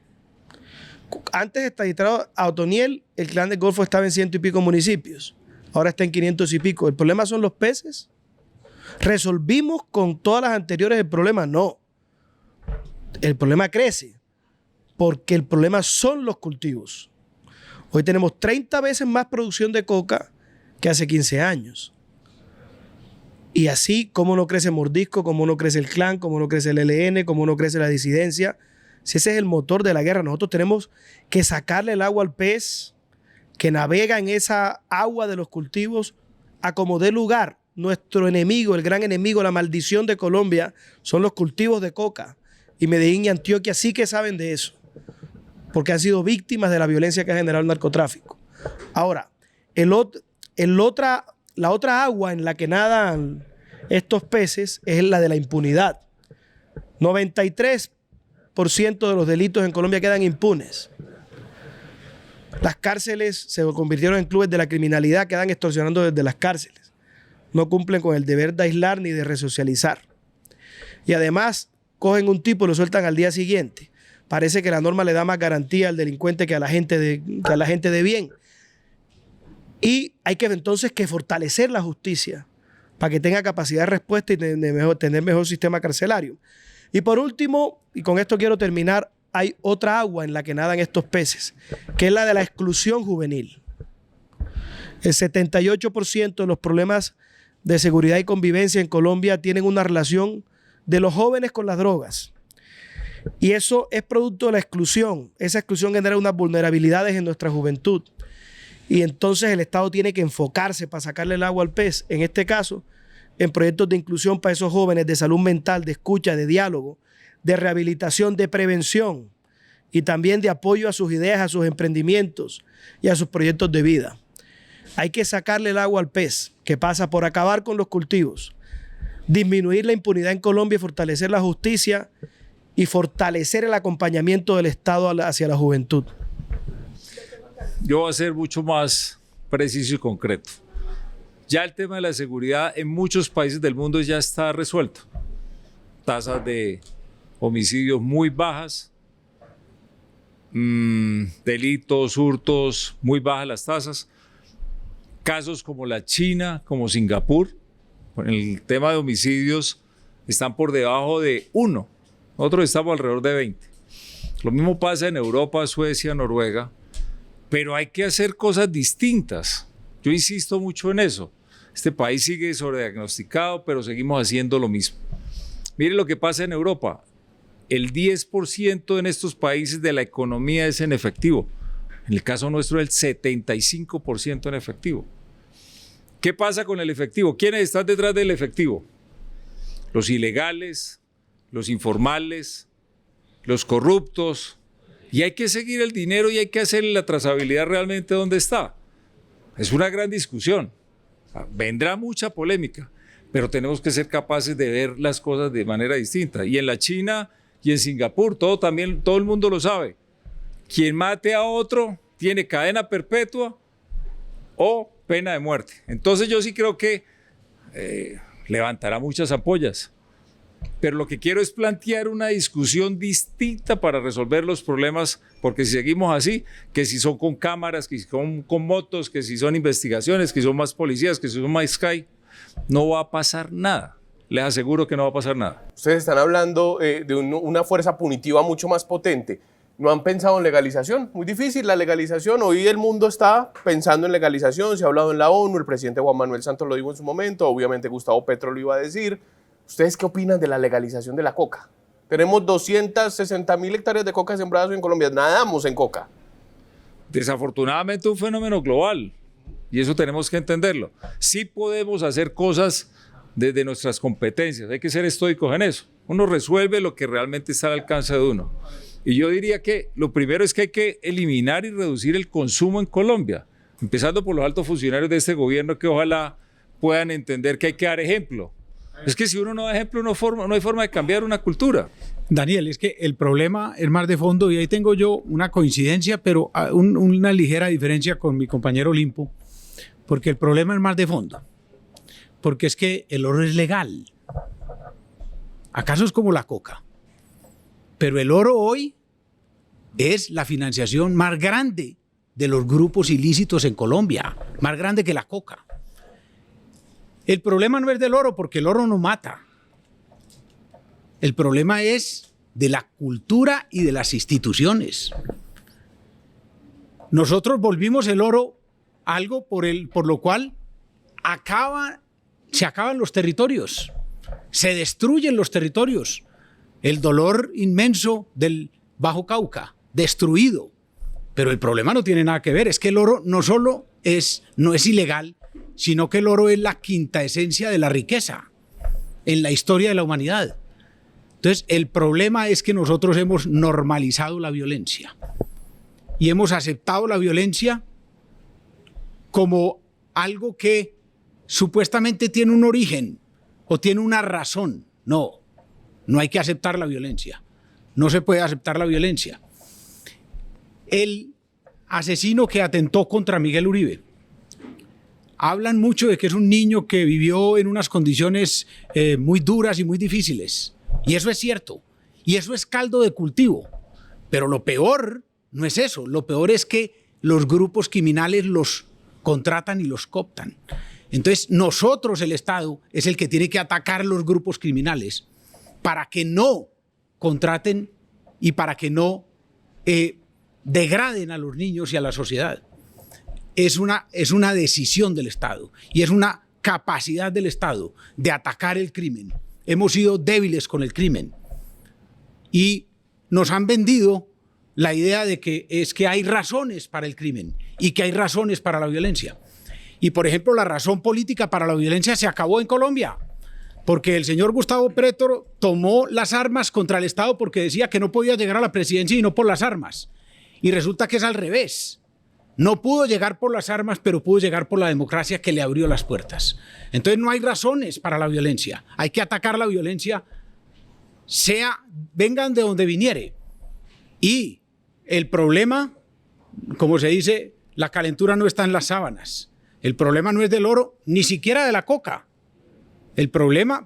Speaker 6: Antes de extraditar a Otoniel, el Clan del Golfo estaba en 100 y pico municipios. Ahora está en 500 y pico. ¿El problema son los peces? ¿Resolvimos con todas las anteriores el problema? No. El problema crece porque el problema son los cultivos. Hoy tenemos 30 veces más producción de coca que hace 15 años. Y así, ¿cómo no crece Mordisco? ¿Cómo no crece el Clan? ¿Cómo no crece el ELN? ¿Cómo no crece la disidencia? Si ese es el motor de la guerra, nosotros tenemos que sacarle el agua al pez que navega en esa agua de los cultivos a como dé lugar. Nuestro enemigo, el gran enemigo, la maldición de Colombia son los cultivos de coca. Y Medellín y Antioquia sí que saben de eso, porque han sido víctimas de la violencia que ha generado el narcotráfico. Ahora, la otra agua en la que nadan estos peces es la de la impunidad. 93% de los delitos en Colombia quedan impunes. Las cárceles se convirtieron en clubes de la criminalidad, quedan extorsionando desde las cárceles. No cumplen con el deber de aislar ni de resocializar. Y además, cogen un tipo y lo sueltan al día siguiente. Parece que la norma le da más garantía al delincuente que a la gente de bien. Y hay que entonces que fortalecer la justicia para que tenga capacidad de respuesta y tener mejor sistema carcelario. Y por último, y con esto quiero terminar, hay otra agua en la que nadan estos peces, que es la de la exclusión juvenil. El 78% de los problemas de seguridad y convivencia en Colombia tienen una relación de los jóvenes con las drogas. Y eso es producto de la exclusión. Esa exclusión genera unas vulnerabilidades en nuestra juventud. Y entonces el Estado tiene que enfocarse para sacarle el agua al pez, en este caso, en proyectos de inclusión para esos jóvenes, de salud mental, de escucha, de diálogo, de rehabilitación, de prevención y también de apoyo a sus ideas, a sus emprendimientos y a sus proyectos de vida. Hay que sacarle el agua al pez, que pasa por acabar con los cultivos, disminuir la impunidad en Colombia y fortalecer la justicia y fortalecer el acompañamiento del Estado hacia la juventud.
Speaker 5: Yo voy a ser mucho más preciso y concreto. Ya el tema de la seguridad en muchos países del mundo ya está resuelto. Tasas de homicidios muy bajas, delitos, hurtos, muy bajas las tasas. Casos como la China, como Singapur, en el tema de homicidios están por debajo de 1. Nosotros estamos alrededor de 20. Lo mismo pasa en Europa, Suecia, Noruega. pero hay que hacer cosas distintas. Yo insisto mucho en eso. Este país sigue sobrediagnosticado, pero seguimos haciendo lo mismo. Mire lo que pasa en Europa. El 10% en estos países de la economía es en efectivo. En el caso nuestro, el 75% en efectivo. ¿Qué pasa con el efectivo? ¿Quiénes están detrás del efectivo? Los ilegales, los informales, los corruptos. Y hay que seguir el dinero y hay que hacer la trazabilidad realmente dónde está. Es una gran discusión. Vendrá mucha polémica, pero tenemos que ser capaces de ver las cosas de manera distinta. Y en la China y en Singapur, todo el mundo lo sabe. Quien mate a otro tiene cadena perpetua o pena de muerte. Entonces yo sí creo que levantará muchas ampollas. Pero lo que quiero es plantear una discusión distinta para resolver los problemas, porque si seguimos así, que si son con cámaras, que si son con motos, que si son investigaciones, que si son más policías, que si son más Sky, no va a pasar nada. Les aseguro que no va a pasar nada.
Speaker 1: Ustedes están hablando de una fuerza punitiva mucho más potente. ¿No han pensado en legalización? Muy difícil la legalización. Hoy el mundo está pensando en legalización. Se ha hablado en la ONU, el presidente Juan Manuel Santos lo dijo en su momento, obviamente Gustavo Petro lo iba a decir. ¿Ustedes qué opinan de la legalización de la coca? Tenemos 260.000 hectáreas de coca sembradas en Colombia. Nadamos en coca.
Speaker 5: Desafortunadamente un fenómeno global y eso tenemos que entenderlo. Sí podemos hacer cosas desde nuestras competencias, hay que ser estoicos en eso. Uno resuelve lo que realmente está al alcance de uno. Y yo diría que lo primero es que hay que eliminar y reducir el consumo en Colombia, empezando por los altos funcionarios de este gobierno que ojalá puedan entender que hay que dar ejemplo. Es que si uno no da ejemplo, no hay forma de cambiar una cultura.
Speaker 3: Daniel, es que el problema es más de fondo y ahí tengo yo una coincidencia, pero una ligera diferencia con mi compañero Olimpo, porque el problema es más de fondo, porque es que el oro es legal. ¿Acaso es como la coca? Pero el oro hoy es la financiación más grande de los grupos ilícitos en Colombia, más grande que la coca. El problema no es del oro, porque el oro no mata. El problema es de la cultura y de las instituciones. Nosotros volvimos el oro algo por lo cual se acaban los territorios, se destruyen los territorios. El dolor inmenso del Bajo Cauca, destruido. Pero el problema no tiene nada que ver, es que el oro no solo no es ilegal, sino que el oro es la quinta esencia de la riqueza en la historia de la humanidad. Entonces, el problema es que nosotros hemos normalizado la violencia y hemos aceptado la violencia como algo que supuestamente tiene un origen o tiene una razón. No hay que aceptar la violencia. No se puede aceptar la violencia. El asesino que atentó contra Miguel Uribe, hablan mucho de que es un niño que vivió en unas condiciones muy duras y muy difíciles. Y eso es cierto. Y eso es caldo de cultivo. Pero lo peor no es eso. Lo peor es que los grupos criminales los contratan y los cooptan. Entonces, nosotros, el Estado, es el que tiene que atacar los grupos criminales para que no contraten y para que no degraden a los niños y a la sociedad. Es una decisión del Estado y es una capacidad del Estado de atacar el crimen. Hemos sido débiles con el crimen y nos han vendido la idea de que hay razones para el crimen y que hay razones para la violencia. Y, por ejemplo, la razón política para la violencia se acabó en Colombia, porque el señor Gustavo Petro tomó las armas contra el Estado porque decía que no podía llegar a la presidencia y no por las armas. Y resulta que es al revés. No pudo llegar por las armas, pero pudo llegar por la democracia que le abrió las puertas. Entonces no hay razones para la violencia. Hay que atacar la violencia, vengan de donde viniere. Y el problema, como se dice, la calentura no está en las sábanas. El problema no es del oro, ni siquiera de la coca.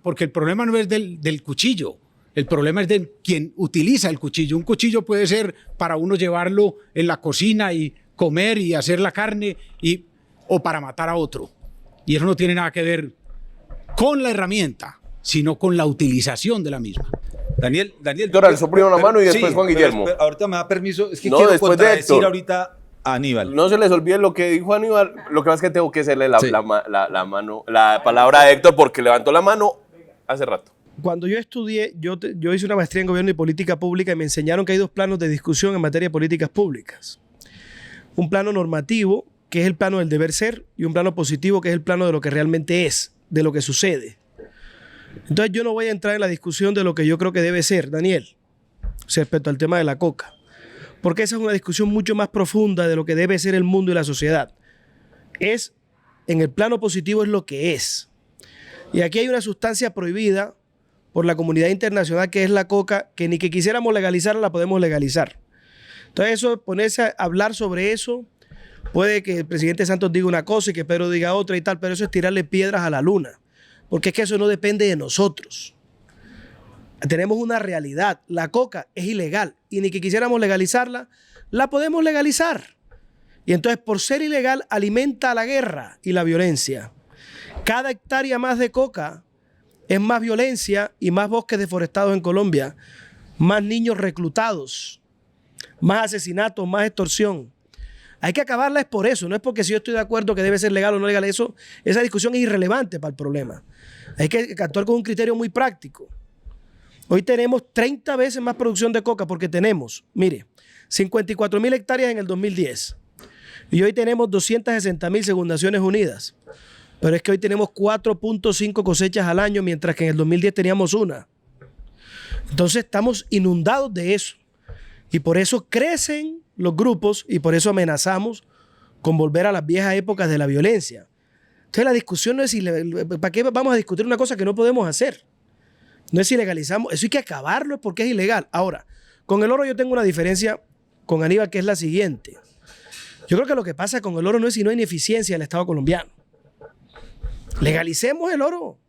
Speaker 3: Porque el problema no es del cuchillo. El problema es de quien utiliza el cuchillo. Un cuchillo puede ser para uno llevarlo en la cocina y comer y hacer la carne o para matar a otro. Y eso no tiene nada que ver con la herramienta, sino con la utilización de la misma.
Speaker 4: Daniel.
Speaker 1: Doral, su primero la mano y después Juan Guillermo.
Speaker 4: Ahorita me da permiso, es que
Speaker 1: no,
Speaker 4: quiero contradecir
Speaker 1: de
Speaker 4: ahorita a Aníbal.
Speaker 1: No se les olvide lo que dijo Aníbal. Lo que pasa es que tengo que hacerle
Speaker 4: Sí.
Speaker 1: la palabra a Héctor porque levantó la mano hace rato.
Speaker 6: Cuando yo estudié, yo hice una maestría en gobierno y política pública y me enseñaron que hay dos planos de discusión en materia de políticas públicas. Un plano normativo, que es el plano del deber ser, y un plano positivo, que es el plano de lo que realmente es, de lo que sucede. Entonces yo no voy a entrar en la discusión de lo que yo creo que debe ser, Daniel, respecto al tema de la coca, porque esa es una discusión mucho más profunda de lo que debe ser el mundo y la sociedad. Es, en el plano positivo, es lo que es. Y aquí hay una sustancia prohibida por la comunidad internacional, que es la coca, que ni que quisiéramos legalizarla, la podemos legalizar. Entonces, eso, ponerse a hablar sobre eso, puede que el presidente Santos diga una cosa y que Pedro diga otra y tal, pero eso es tirarle piedras a la luna, porque es que eso no depende de nosotros. Tenemos una realidad. La coca es ilegal y ni que quisiéramos legalizarla, la podemos legalizar. Y entonces, por ser ilegal, alimenta la guerra y la violencia. Cada hectárea más de coca es más violencia y más bosques deforestados en Colombia, más niños reclutados, más asesinatos, más extorsión. Hay que acabarla es por eso, no es porque si yo estoy de acuerdo que debe ser legal o no legal, esa discusión es irrelevante para el problema. Hay que actuar con un criterio muy práctico. Hoy tenemos 30 veces más producción de coca porque tenemos, mire, 54.000 hectáreas en el 2010 y hoy tenemos 260.000 según Naciones Unidas. Pero es que hoy tenemos 4.5 cosechas al año, mientras que en el 2010 teníamos una. Entonces estamos inundados de eso. Y por eso crecen los grupos y por eso amenazamos con volver a las viejas épocas de la violencia. Entonces la discusión no es si ¿para qué vamos a discutir una cosa que no podemos hacer? No es si legalizamos, eso hay que acabarlo porque es ilegal. Ahora, con el oro yo tengo una diferencia con Aníbal, que es la siguiente. Yo creo que lo que pasa con el oro no es si no hay ineficiencia del Estado colombiano. Legalicemos el oro.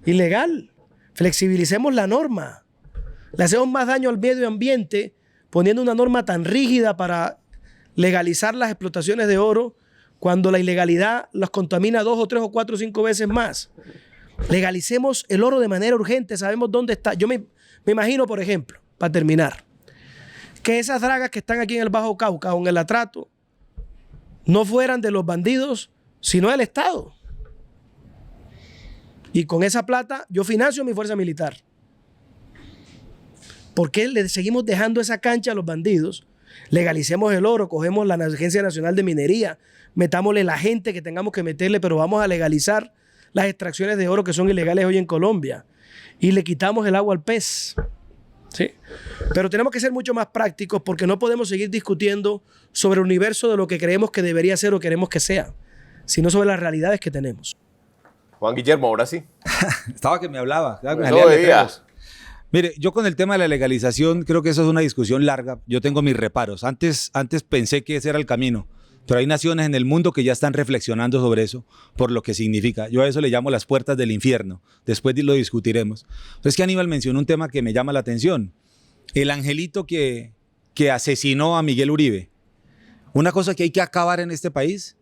Speaker 6: Ilegal. Flexibilicemos la norma. Le hacemos más daño al medio ambiente poniendo una norma tan rígida para legalizar las explotaciones de oro cuando la ilegalidad los contamina 2 o 3 o 4 o 5 veces más. Legalicemos el oro de manera urgente. Sabemos dónde está. Yo me imagino, por ejemplo, para terminar, que esas dragas que están aquí en el Bajo Cauca o en el Atrato no fueran de los bandidos, sino del Estado. Y con esa plata yo financio mi fuerza militar. ¿Por qué le seguimos dejando esa cancha a los bandidos? Legalicemos el oro, cogemos la Agencia Nacional de Minería, metámosle la gente que tengamos que meterle, pero vamos a legalizar las extracciones de oro que son ilegales hoy en Colombia. Y le quitamos el agua al pez. ¿Sí? Pero tenemos que ser mucho más prácticos porque no podemos seguir discutiendo sobre el universo de lo que creemos que debería ser o queremos que sea, sino sobre las realidades que tenemos.
Speaker 1: Juan Guillermo, ahora sí.
Speaker 4: Estaba que me hablaba.
Speaker 1: Eso veía.
Speaker 4: Mire, yo con el tema de la legalización creo que eso es una discusión larga. Yo tengo mis reparos. Antes pensé que ese era el camino, pero hay naciones en el mundo que ya están reflexionando sobre eso, por lo que significa. Yo a eso le llamo las puertas del infierno. Después lo discutiremos. Pero es que Aníbal mencionó un tema que me llama la atención. El angelito que asesinó a Miguel Uribe. Una cosa que hay que acabar en este país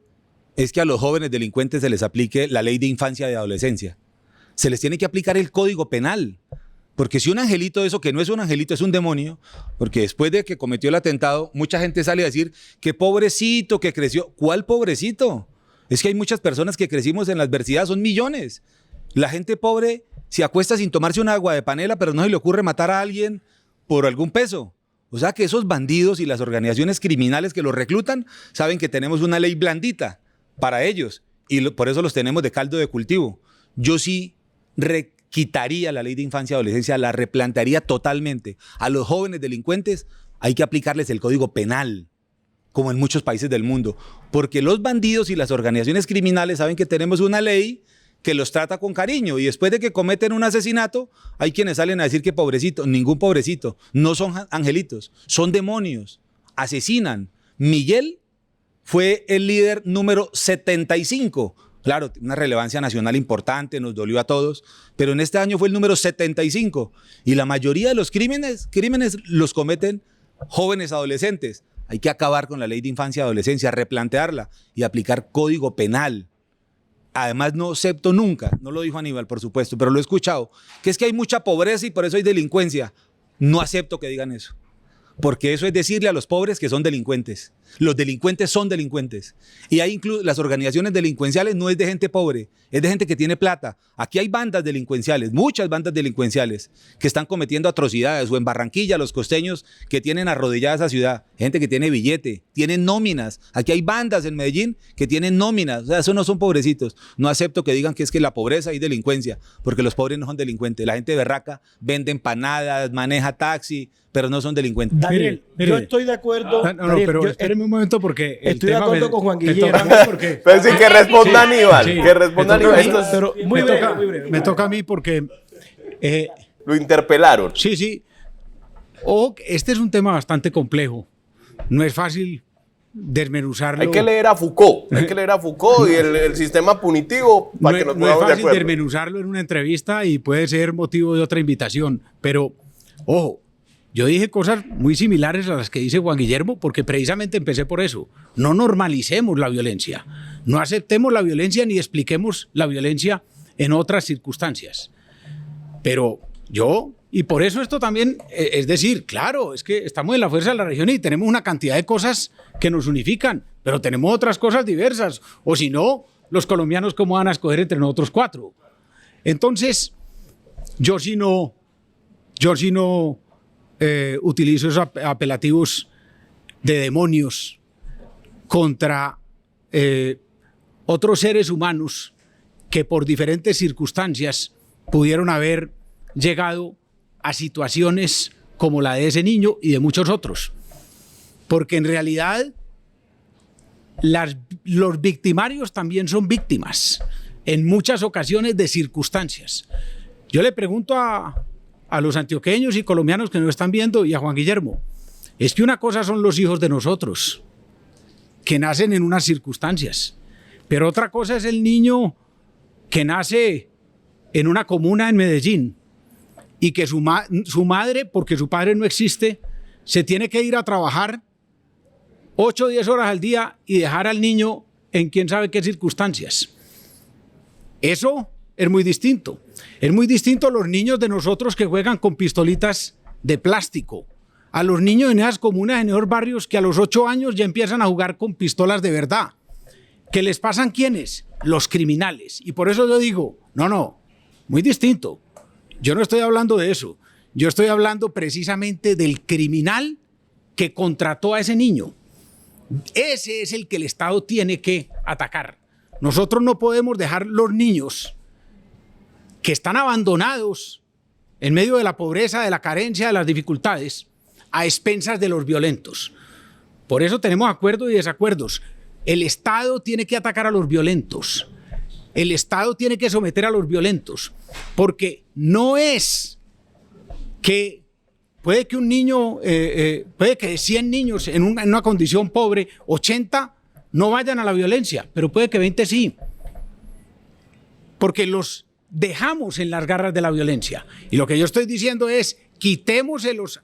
Speaker 4: es que a los jóvenes delincuentes se les aplique la ley de infancia y de adolescencia. Se les tiene que aplicar el Código Penal. Porque si un angelito, eso que no es un angelito, es un demonio, porque después de que cometió el atentado, mucha gente sale a decir que pobrecito, que creció. ¿Cuál pobrecito? Es que hay muchas personas que crecimos en la adversidad, son millones. La gente pobre se acuesta sin tomarse un agua de panela, pero no se le ocurre matar a alguien por algún peso. O sea que esos bandidos y las organizaciones criminales que los reclutan saben que tenemos una ley blandita para ellos y por eso los tenemos de caldo de cultivo. Yo sí quitaría la ley de infancia y adolescencia, la replantearía totalmente. A los jóvenes delincuentes hay que aplicarles el Código Penal, como en muchos países del mundo, porque los bandidos y las organizaciones criminales saben que tenemos una ley que los trata con cariño y después de que cometen un asesinato, hay quienes salen a decir que pobrecito. Ningún pobrecito, no son angelitos, son demonios, asesinan. Miguel fue el líder número 75. Claro, una relevancia nacional importante, nos dolió a todos, pero en este año fue el número 75 y la mayoría de los crímenes los cometen jóvenes adolescentes. Hay que acabar con la ley de infancia y adolescencia, replantearla y aplicar Código Penal. Además, no acepto nunca, no lo dijo Aníbal, por supuesto, pero lo he escuchado, que es que hay mucha pobreza y por eso hay delincuencia. No acepto que digan eso. porque eso es decirle a los pobres que son delincuentes. Los delincuentes son delincuentes. Y hay las organizaciones delincuenciales no es de gente pobre, es de gente que tiene plata. Aquí hay bandas delincuenciales, muchas bandas delincuenciales que están cometiendo atrocidades. O en Barranquilla, los costeños que tienen arrodillada esa ciudad, gente que tiene billete, tienen nóminas. Aquí hay bandas en Medellín que tienen nóminas. O sea, esos no son pobrecitos. No acepto que digan que es que la pobreza y delincuencia, porque los pobres no son delincuentes. La gente berraca vende empanadas, maneja taxi, pero no son delincuentes.
Speaker 6: Daniel,
Speaker 3: Mire.
Speaker 6: yo estoy de acuerdo. Daniel,
Speaker 3: pero
Speaker 6: yo
Speaker 3: espéreme un momento porque el
Speaker 6: estoy de
Speaker 3: tema
Speaker 6: acuerdo con Juan
Speaker 3: me
Speaker 6: Guillermo.
Speaker 3: toca a mí porque
Speaker 1: Pero sí, que responda
Speaker 3: Sí,
Speaker 1: Aníbal,
Speaker 3: sí.
Speaker 1: que responda
Speaker 3: Me toca
Speaker 1: Aníbal.
Speaker 3: a mí,
Speaker 1: Esto es-
Speaker 6: pero muy breve, muy breve.
Speaker 3: me toca a mí porque
Speaker 1: lo interpelaron.
Speaker 3: sí. Ojo, este es un tema bastante complejo. No es fácil desmenuzarlo.
Speaker 1: Hay que leer a Foucault, y el sistema punitivo para
Speaker 3: No
Speaker 1: que
Speaker 3: es,
Speaker 1: nos
Speaker 3: no es
Speaker 1: pongamos de
Speaker 3: fácil
Speaker 1: acuerdo.
Speaker 3: desmenuzarlo en una entrevista y puede ser motivo de otra invitación. Pero, ojo, yo dije cosas muy similares a las que dice Juan Guillermo porque precisamente empecé por eso. No normalicemos la violencia. No aceptemos la violencia ni expliquemos la violencia en otras circunstancias. Pero yo, y por eso esto también, es decir, claro, es que estamos en la fuerza de la región y tenemos una cantidad de cosas que nos unifican, pero tenemos otras cosas diversas. O si no, los colombianos, ¿cómo van a escoger entre nosotros cuatro? Entonces, yo sí no utilizo esos apelativos de demonios contra otros seres humanos que por diferentes circunstancias pudieron haber llegado a situaciones como la de ese niño y de muchos otros. Porque en realidad los victimarios también son víctimas en muchas ocasiones de circunstancias. Yo le pregunto a los antioqueños y colombianos que nos están viendo y a Juan Guillermo, es que una cosa son los hijos de nosotros, que nacen en unas circunstancias, pero otra cosa es el niño que nace en una comuna en Medellín y que su madre, porque su padre no existe, se tiene que ir a trabajar 8 o 10 horas al día y dejar al niño en quién sabe qué circunstancias. Eso es muy distinto. Es muy distinto a los niños de nosotros que juegan con pistolitas de plástico, a los niños en esas comunas, en esos barrios que a los 8 años ya empiezan a jugar con pistolas de verdad. ¿Qué les pasan quiénes? Los criminales. Y por eso yo digo, no, muy distinto. Yo no estoy hablando de eso. Yo estoy hablando precisamente del criminal que contrató a ese niño. Ese es el que el Estado tiene que atacar. Nosotros no podemos dejar los niños que están abandonados en medio de la pobreza, de la carencia, de las dificultades, a expensas de los violentos. Por eso tenemos acuerdos y desacuerdos. El Estado tiene que atacar a los violentos. El Estado tiene que someter a los violentos, porque no es que puede que un niño, puede que 100 niños en una condición pobre, 80 no vayan a la violencia, pero puede que 20 sí, porque los dejamos en las garras de la violencia. Y lo que yo estoy diciendo es, quitémoselos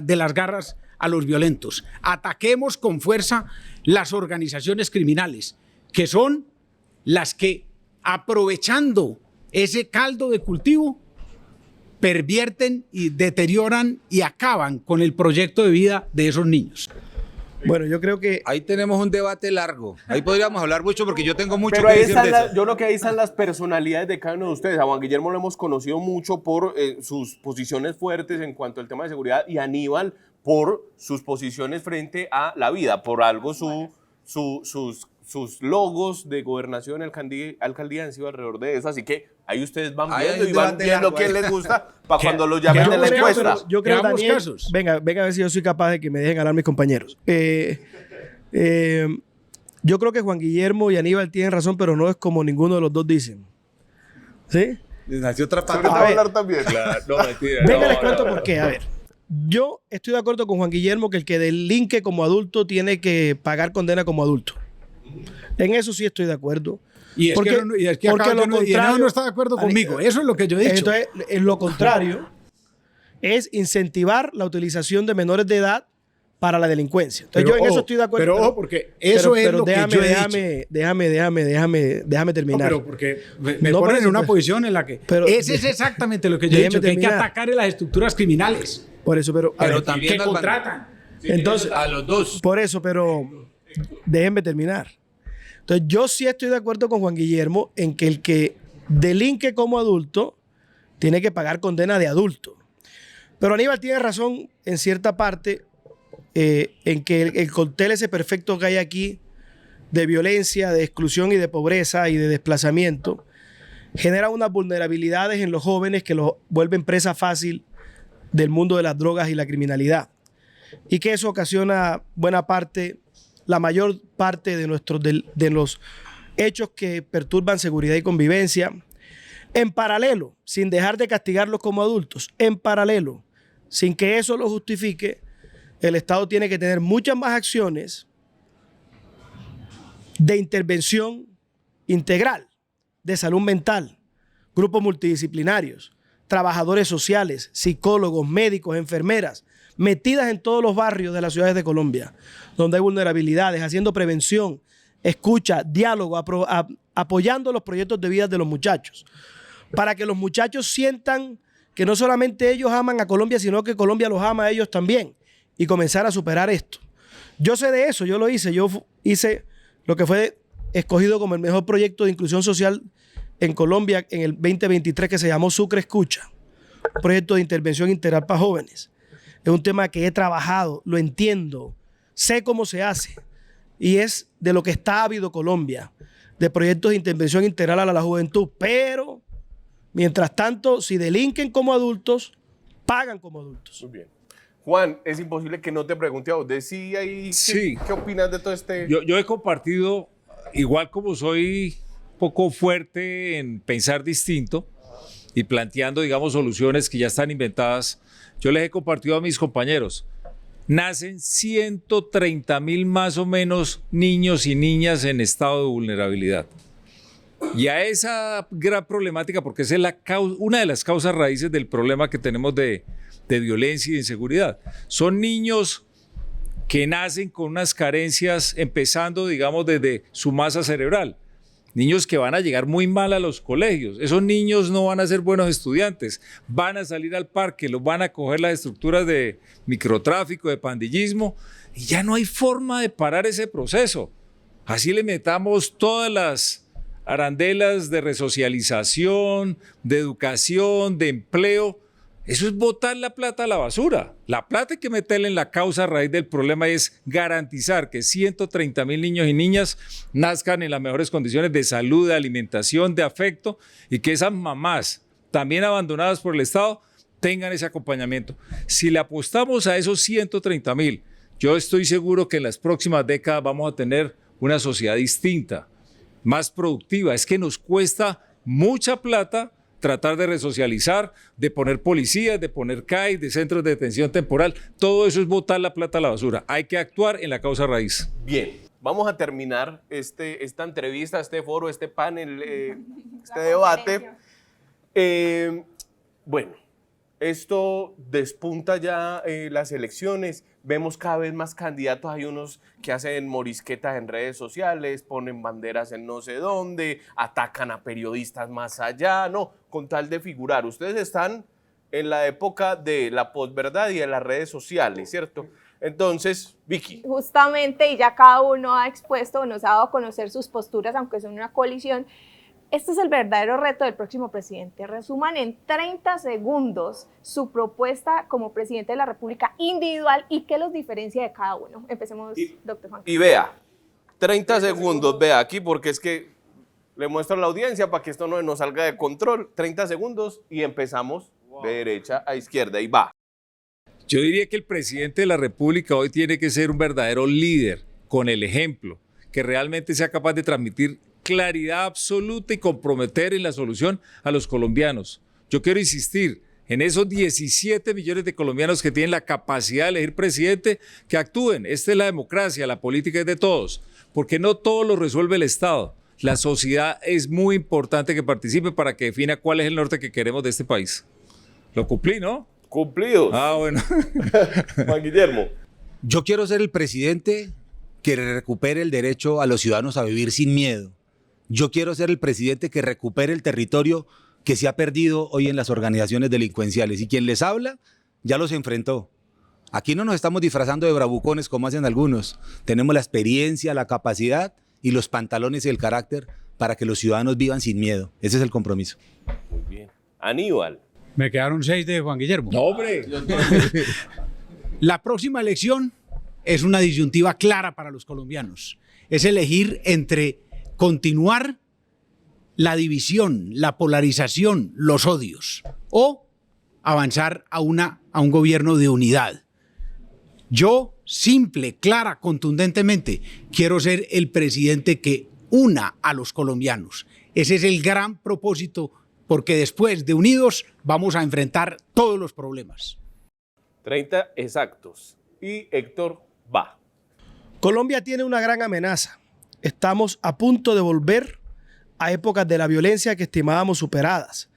Speaker 3: de las garras a los violentos, ataquemos con fuerza las organizaciones criminales, que son las que, aprovechando ese caldo de cultivo, pervierten y deterioran y acaban con el proyecto de vida de esos niños.
Speaker 6: Bueno, yo creo que
Speaker 4: Ahí tenemos un debate largo. Ahí podríamos hablar mucho porque yo tengo mucho
Speaker 1: Pero
Speaker 4: que
Speaker 1: ahí
Speaker 4: decir de
Speaker 1: están
Speaker 4: eso.
Speaker 1: yo creo que ahí están las personalidades de cada uno de ustedes. A Juan Guillermo lo hemos conocido mucho por sus posiciones fuertes en cuanto al tema de seguridad y a Aníbal por sus posiciones frente a la vida, por algo sus logos de gobernación, alcaldía han sido alrededor de eso. Así que ahí ustedes van
Speaker 4: Ahí hay
Speaker 1: viendo
Speaker 4: un
Speaker 1: y van
Speaker 4: debate
Speaker 1: viendo
Speaker 4: largo
Speaker 1: quién
Speaker 4: ahí.
Speaker 1: les gusta para
Speaker 3: ¿Qué-
Speaker 1: cuando los
Speaker 3: qué
Speaker 1: llamen de la
Speaker 3: ambos
Speaker 1: encuesta.
Speaker 3: casos?
Speaker 6: yo creo,
Speaker 3: Ambos
Speaker 6: Daniel,
Speaker 3: casos.
Speaker 6: venga a ver si yo soy capaz de que me dejen hablar mis compañeros. Yo creo que Juan Guillermo y Aníbal tienen razón, pero no es como ninguno de los dos dicen. ¿Sí?
Speaker 4: Nació otra
Speaker 1: Sobre
Speaker 4: pata.
Speaker 1: todo
Speaker 6: A ver.
Speaker 1: hablar también.
Speaker 5: No, mentira.
Speaker 6: Venga, les cuento por qué. A ver, yo estoy de acuerdo con Juan Guillermo que el que delinque como adulto tiene que pagar condena como adulto. En eso sí estoy de acuerdo.
Speaker 3: Y es
Speaker 6: Porque-
Speaker 3: que
Speaker 6: porque
Speaker 3: acá
Speaker 6: lo
Speaker 3: yo no, y
Speaker 6: contrario-
Speaker 3: no está de acuerdo conmigo. Eso es lo que yo he dicho.
Speaker 6: Entonces, en lo contrario, es incentivar la utilización de menores de edad para la delincuencia. Entonces, yo en eso estoy de acuerdo.
Speaker 3: Pero ojo, porque eso es lo que yo he dicho.
Speaker 6: Déjame
Speaker 3: No,
Speaker 6: terminar.
Speaker 3: pero porque me
Speaker 6: No,
Speaker 3: ponen en
Speaker 6: pero-
Speaker 3: una posición en la que...
Speaker 6: pero-
Speaker 3: ese es exactamente lo que yo he
Speaker 6: déjeme
Speaker 3: dicho, que hay que
Speaker 6: terminar.
Speaker 3: atacar en las estructuras criminales.
Speaker 6: Por eso, pero
Speaker 4: también
Speaker 3: que
Speaker 4: nos
Speaker 3: contratan.
Speaker 6: entonces,
Speaker 4: a los dos.
Speaker 6: por eso, pero déjenme terminar. Entonces, yo sí estoy de acuerdo con Juan Guillermo en que el que delinque como adulto tiene que pagar condena de adulto. Pero Aníbal tiene razón en cierta parte en que el cóctel ese perfecto que hay aquí de violencia, de exclusión y de pobreza y de desplazamiento genera unas vulnerabilidades en los jóvenes que los vuelven presa fácil del mundo de las drogas y la criminalidad. Y que eso ocasiona buena parte, la mayor parte de los hechos que perturban seguridad y convivencia. En paralelo, sin dejar de castigarlos como adultos, en paralelo, sin que eso lo justifique, el Estado tiene que tener muchas más acciones de intervención integral, de salud mental, grupos multidisciplinarios, trabajadores sociales, psicólogos, médicos, enfermeras, metidas en todos los barrios de las ciudades de Colombia, donde hay vulnerabilidades, haciendo prevención, escucha, diálogo, apoyando los proyectos de vida de los muchachos, para que los muchachos sientan que no solamente ellos aman a Colombia, sino que Colombia los ama a ellos también, y comenzar a superar esto. Yo sé de eso, yo lo hice, yo hice lo que fue escogido como el mejor proyecto de inclusión social en Colombia en el 2023, que se llamó Sucre Escucha, un proyecto de intervención integral para jóvenes. Es un tema que he trabajado, lo entiendo, sé cómo se hace, y es de lo que está ávido Colombia, de proyectos de intervención integral a la juventud. Pero, mientras tanto, si delinquen como adultos, pagan como adultos.
Speaker 1: Muy bien. Juan, es imposible que no te pregunte a vos. Decía ahí,
Speaker 5: Sí.
Speaker 1: ¿qué opinas de todo este...?
Speaker 5: Yo he compartido, igual como soy un poco fuerte en pensar distinto y planteando, digamos, soluciones que ya están inventadas, yo les he compartido a mis compañeros. Nacen 130,000 más o menos niños y niñas en estado de vulnerabilidad. Y a esa gran problemática, porque esa es una de las causas raíces del problema que tenemos de violencia y de inseguridad. Son niños que nacen con unas carencias, empezando, digamos, desde su masa cerebral. Niños que van a llegar muy mal a los colegios. Esos niños no van a ser buenos estudiantes. Van a salir al parque, los van a coger las estructuras de microtráfico, de pandillismo, y ya no hay forma de parar ese proceso. Así le metamos todas las arandelas de resocialización, de educación, de empleo. Eso es botar la plata a la basura. La plata hay que meterla en la causa raíz del problema, es garantizar que 130,000 niños y niñas nazcan en las mejores condiciones de salud, de alimentación, de afecto, y que esas mamás, también abandonadas por el Estado, tengan ese acompañamiento. Si le apostamos a esos 130,000, yo estoy seguro que en las próximas décadas vamos a tener una sociedad distinta, más productiva. Es que nos cuesta mucha plata tratar de resocializar, de poner policías, de poner CAI, de centros de detención temporal. Todo eso es botar la plata a la basura. Hay que actuar en la causa raíz.
Speaker 1: Bien, vamos a terminar esta entrevista, este foro, este panel, este debate. Bueno, esto despunta ya las elecciones. Vemos cada vez más candidatos. Hay unos que hacen morisquetas en redes sociales, ponen banderas en no sé dónde, atacan a periodistas más allá, no, con tal de figurar. Ustedes están en la época de la posverdad y de las redes sociales, ¿cierto? Entonces, Vicky.
Speaker 2: Justamente, y ya cada uno ha expuesto, nos ha dado a conocer sus posturas, aunque son una coalición. Este es el verdadero reto del próximo presidente. Resuman en 30 segundos su propuesta como presidente de la República individual y qué los diferencia de cada uno. Empecemos, doctor Juan.
Speaker 1: Y vea, 30 segundos, vea aquí, porque es que le muestro a la audiencia para que esto no nos salga de control. 30 segundos y empezamos de derecha a izquierda y va.
Speaker 5: Yo diría que el presidente de la República hoy tiene que ser un verdadero líder con el ejemplo, que realmente sea capaz de transmitir claridad absoluta y comprometer en la solución a los colombianos. Yo quiero insistir en esos 17 millones de colombianos que tienen la capacidad de elegir presidente, que actúen. Esta es la democracia, la política es de todos, porque no todo lo resuelve el Estado. La sociedad es muy importante que participe para que defina cuál es el norte que queremos de este país. Lo cumplí, ¿no?
Speaker 1: Cumplidos.
Speaker 5: Ah, bueno.
Speaker 1: Juan Guillermo.
Speaker 4: Yo quiero ser el presidente que recupere el derecho a los ciudadanos a vivir sin miedo. Yo quiero ser el presidente que recupere el territorio que se ha perdido hoy en las organizaciones delincuenciales. Y quien les habla ya los enfrentó. Aquí no nos estamos disfrazando de bravucones como hacen algunos. Tenemos la experiencia, la capacidad y los pantalones y el carácter para que los ciudadanos vivan sin miedo. Ese es el compromiso.
Speaker 1: Muy bien. Aníbal.
Speaker 3: Me quedaron 6 de Juan Guillermo.
Speaker 5: No, hombre.
Speaker 3: La próxima elección es una disyuntiva clara para los colombianos. Es elegir entre continuar la división, la polarización, los odios, o avanzar a un gobierno de unidad. Yo, simple, clara, contundentemente, quiero ser el presidente que una a los colombianos. Ese es el gran propósito, porque después de unidos vamos a enfrentar todos los problemas.
Speaker 1: 30 exactos. Y Héctor va.
Speaker 6: Colombia tiene una gran amenaza. Estamos a punto de volver a épocas de la violencia que estimábamos superadas.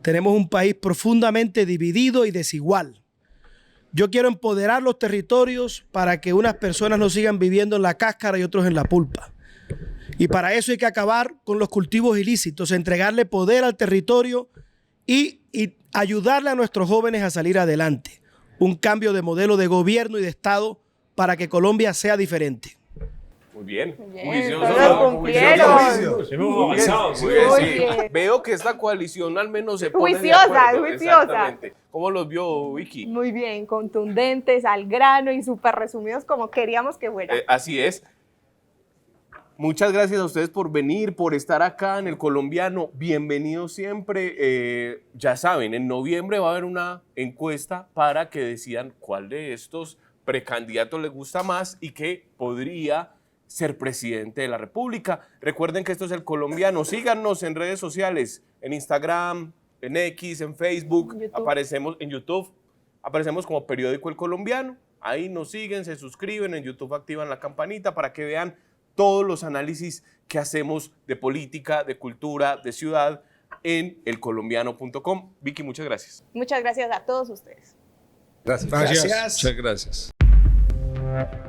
Speaker 6: Tenemos un país profundamente dividido y desigual. Yo quiero empoderar los territorios para que unas personas no sigan viviendo en la cáscara y otros en la pulpa. Y para eso hay que acabar con los cultivos ilícitos, entregarle poder al territorio y ayudarle a nuestros jóvenes a salir adelante. Un cambio de modelo de gobierno y de Estado para que Colombia sea diferente.
Speaker 1: Muy bien.
Speaker 2: Bien,
Speaker 1: Juicioso,
Speaker 2: todos
Speaker 1: ¿no?
Speaker 2: cumplieron.
Speaker 1: Muy bien, muy bien,
Speaker 2: Muy
Speaker 1: sí.
Speaker 2: bien.
Speaker 1: Veo que esta coalición al menos se pone
Speaker 2: Juiciosa,
Speaker 1: de acuerdo.
Speaker 2: juiciosa.
Speaker 1: Exactamente. ¿Cómo los vio, Vicky?
Speaker 2: Muy bien, contundentes, al grano y súper resumidos como queríamos que fuera.
Speaker 1: Así es. Muchas gracias a ustedes por venir, por estar acá en El Colombiano. Bienvenidos siempre. Ya saben, en noviembre va a haber una encuesta para que decidan cuál de estos precandidatos les gusta más y que podría ser presidente de la República. Recuerden que esto es El Colombiano. Síganos en redes sociales, en Instagram, en X, en Facebook.
Speaker 2: YouTube.
Speaker 1: Aparecemos en YouTube. Aparecemos como Periódico El Colombiano. Ahí nos siguen, se suscriben. En YouTube activan la campanita para que vean todos los análisis que hacemos de política, de cultura, de ciudad en elcolombiano.com. Vicky, muchas gracias.
Speaker 2: Muchas gracias a todos ustedes.
Speaker 4: Gracias.
Speaker 3: Gracias.
Speaker 6: Gracias.
Speaker 5: Muchas gracias.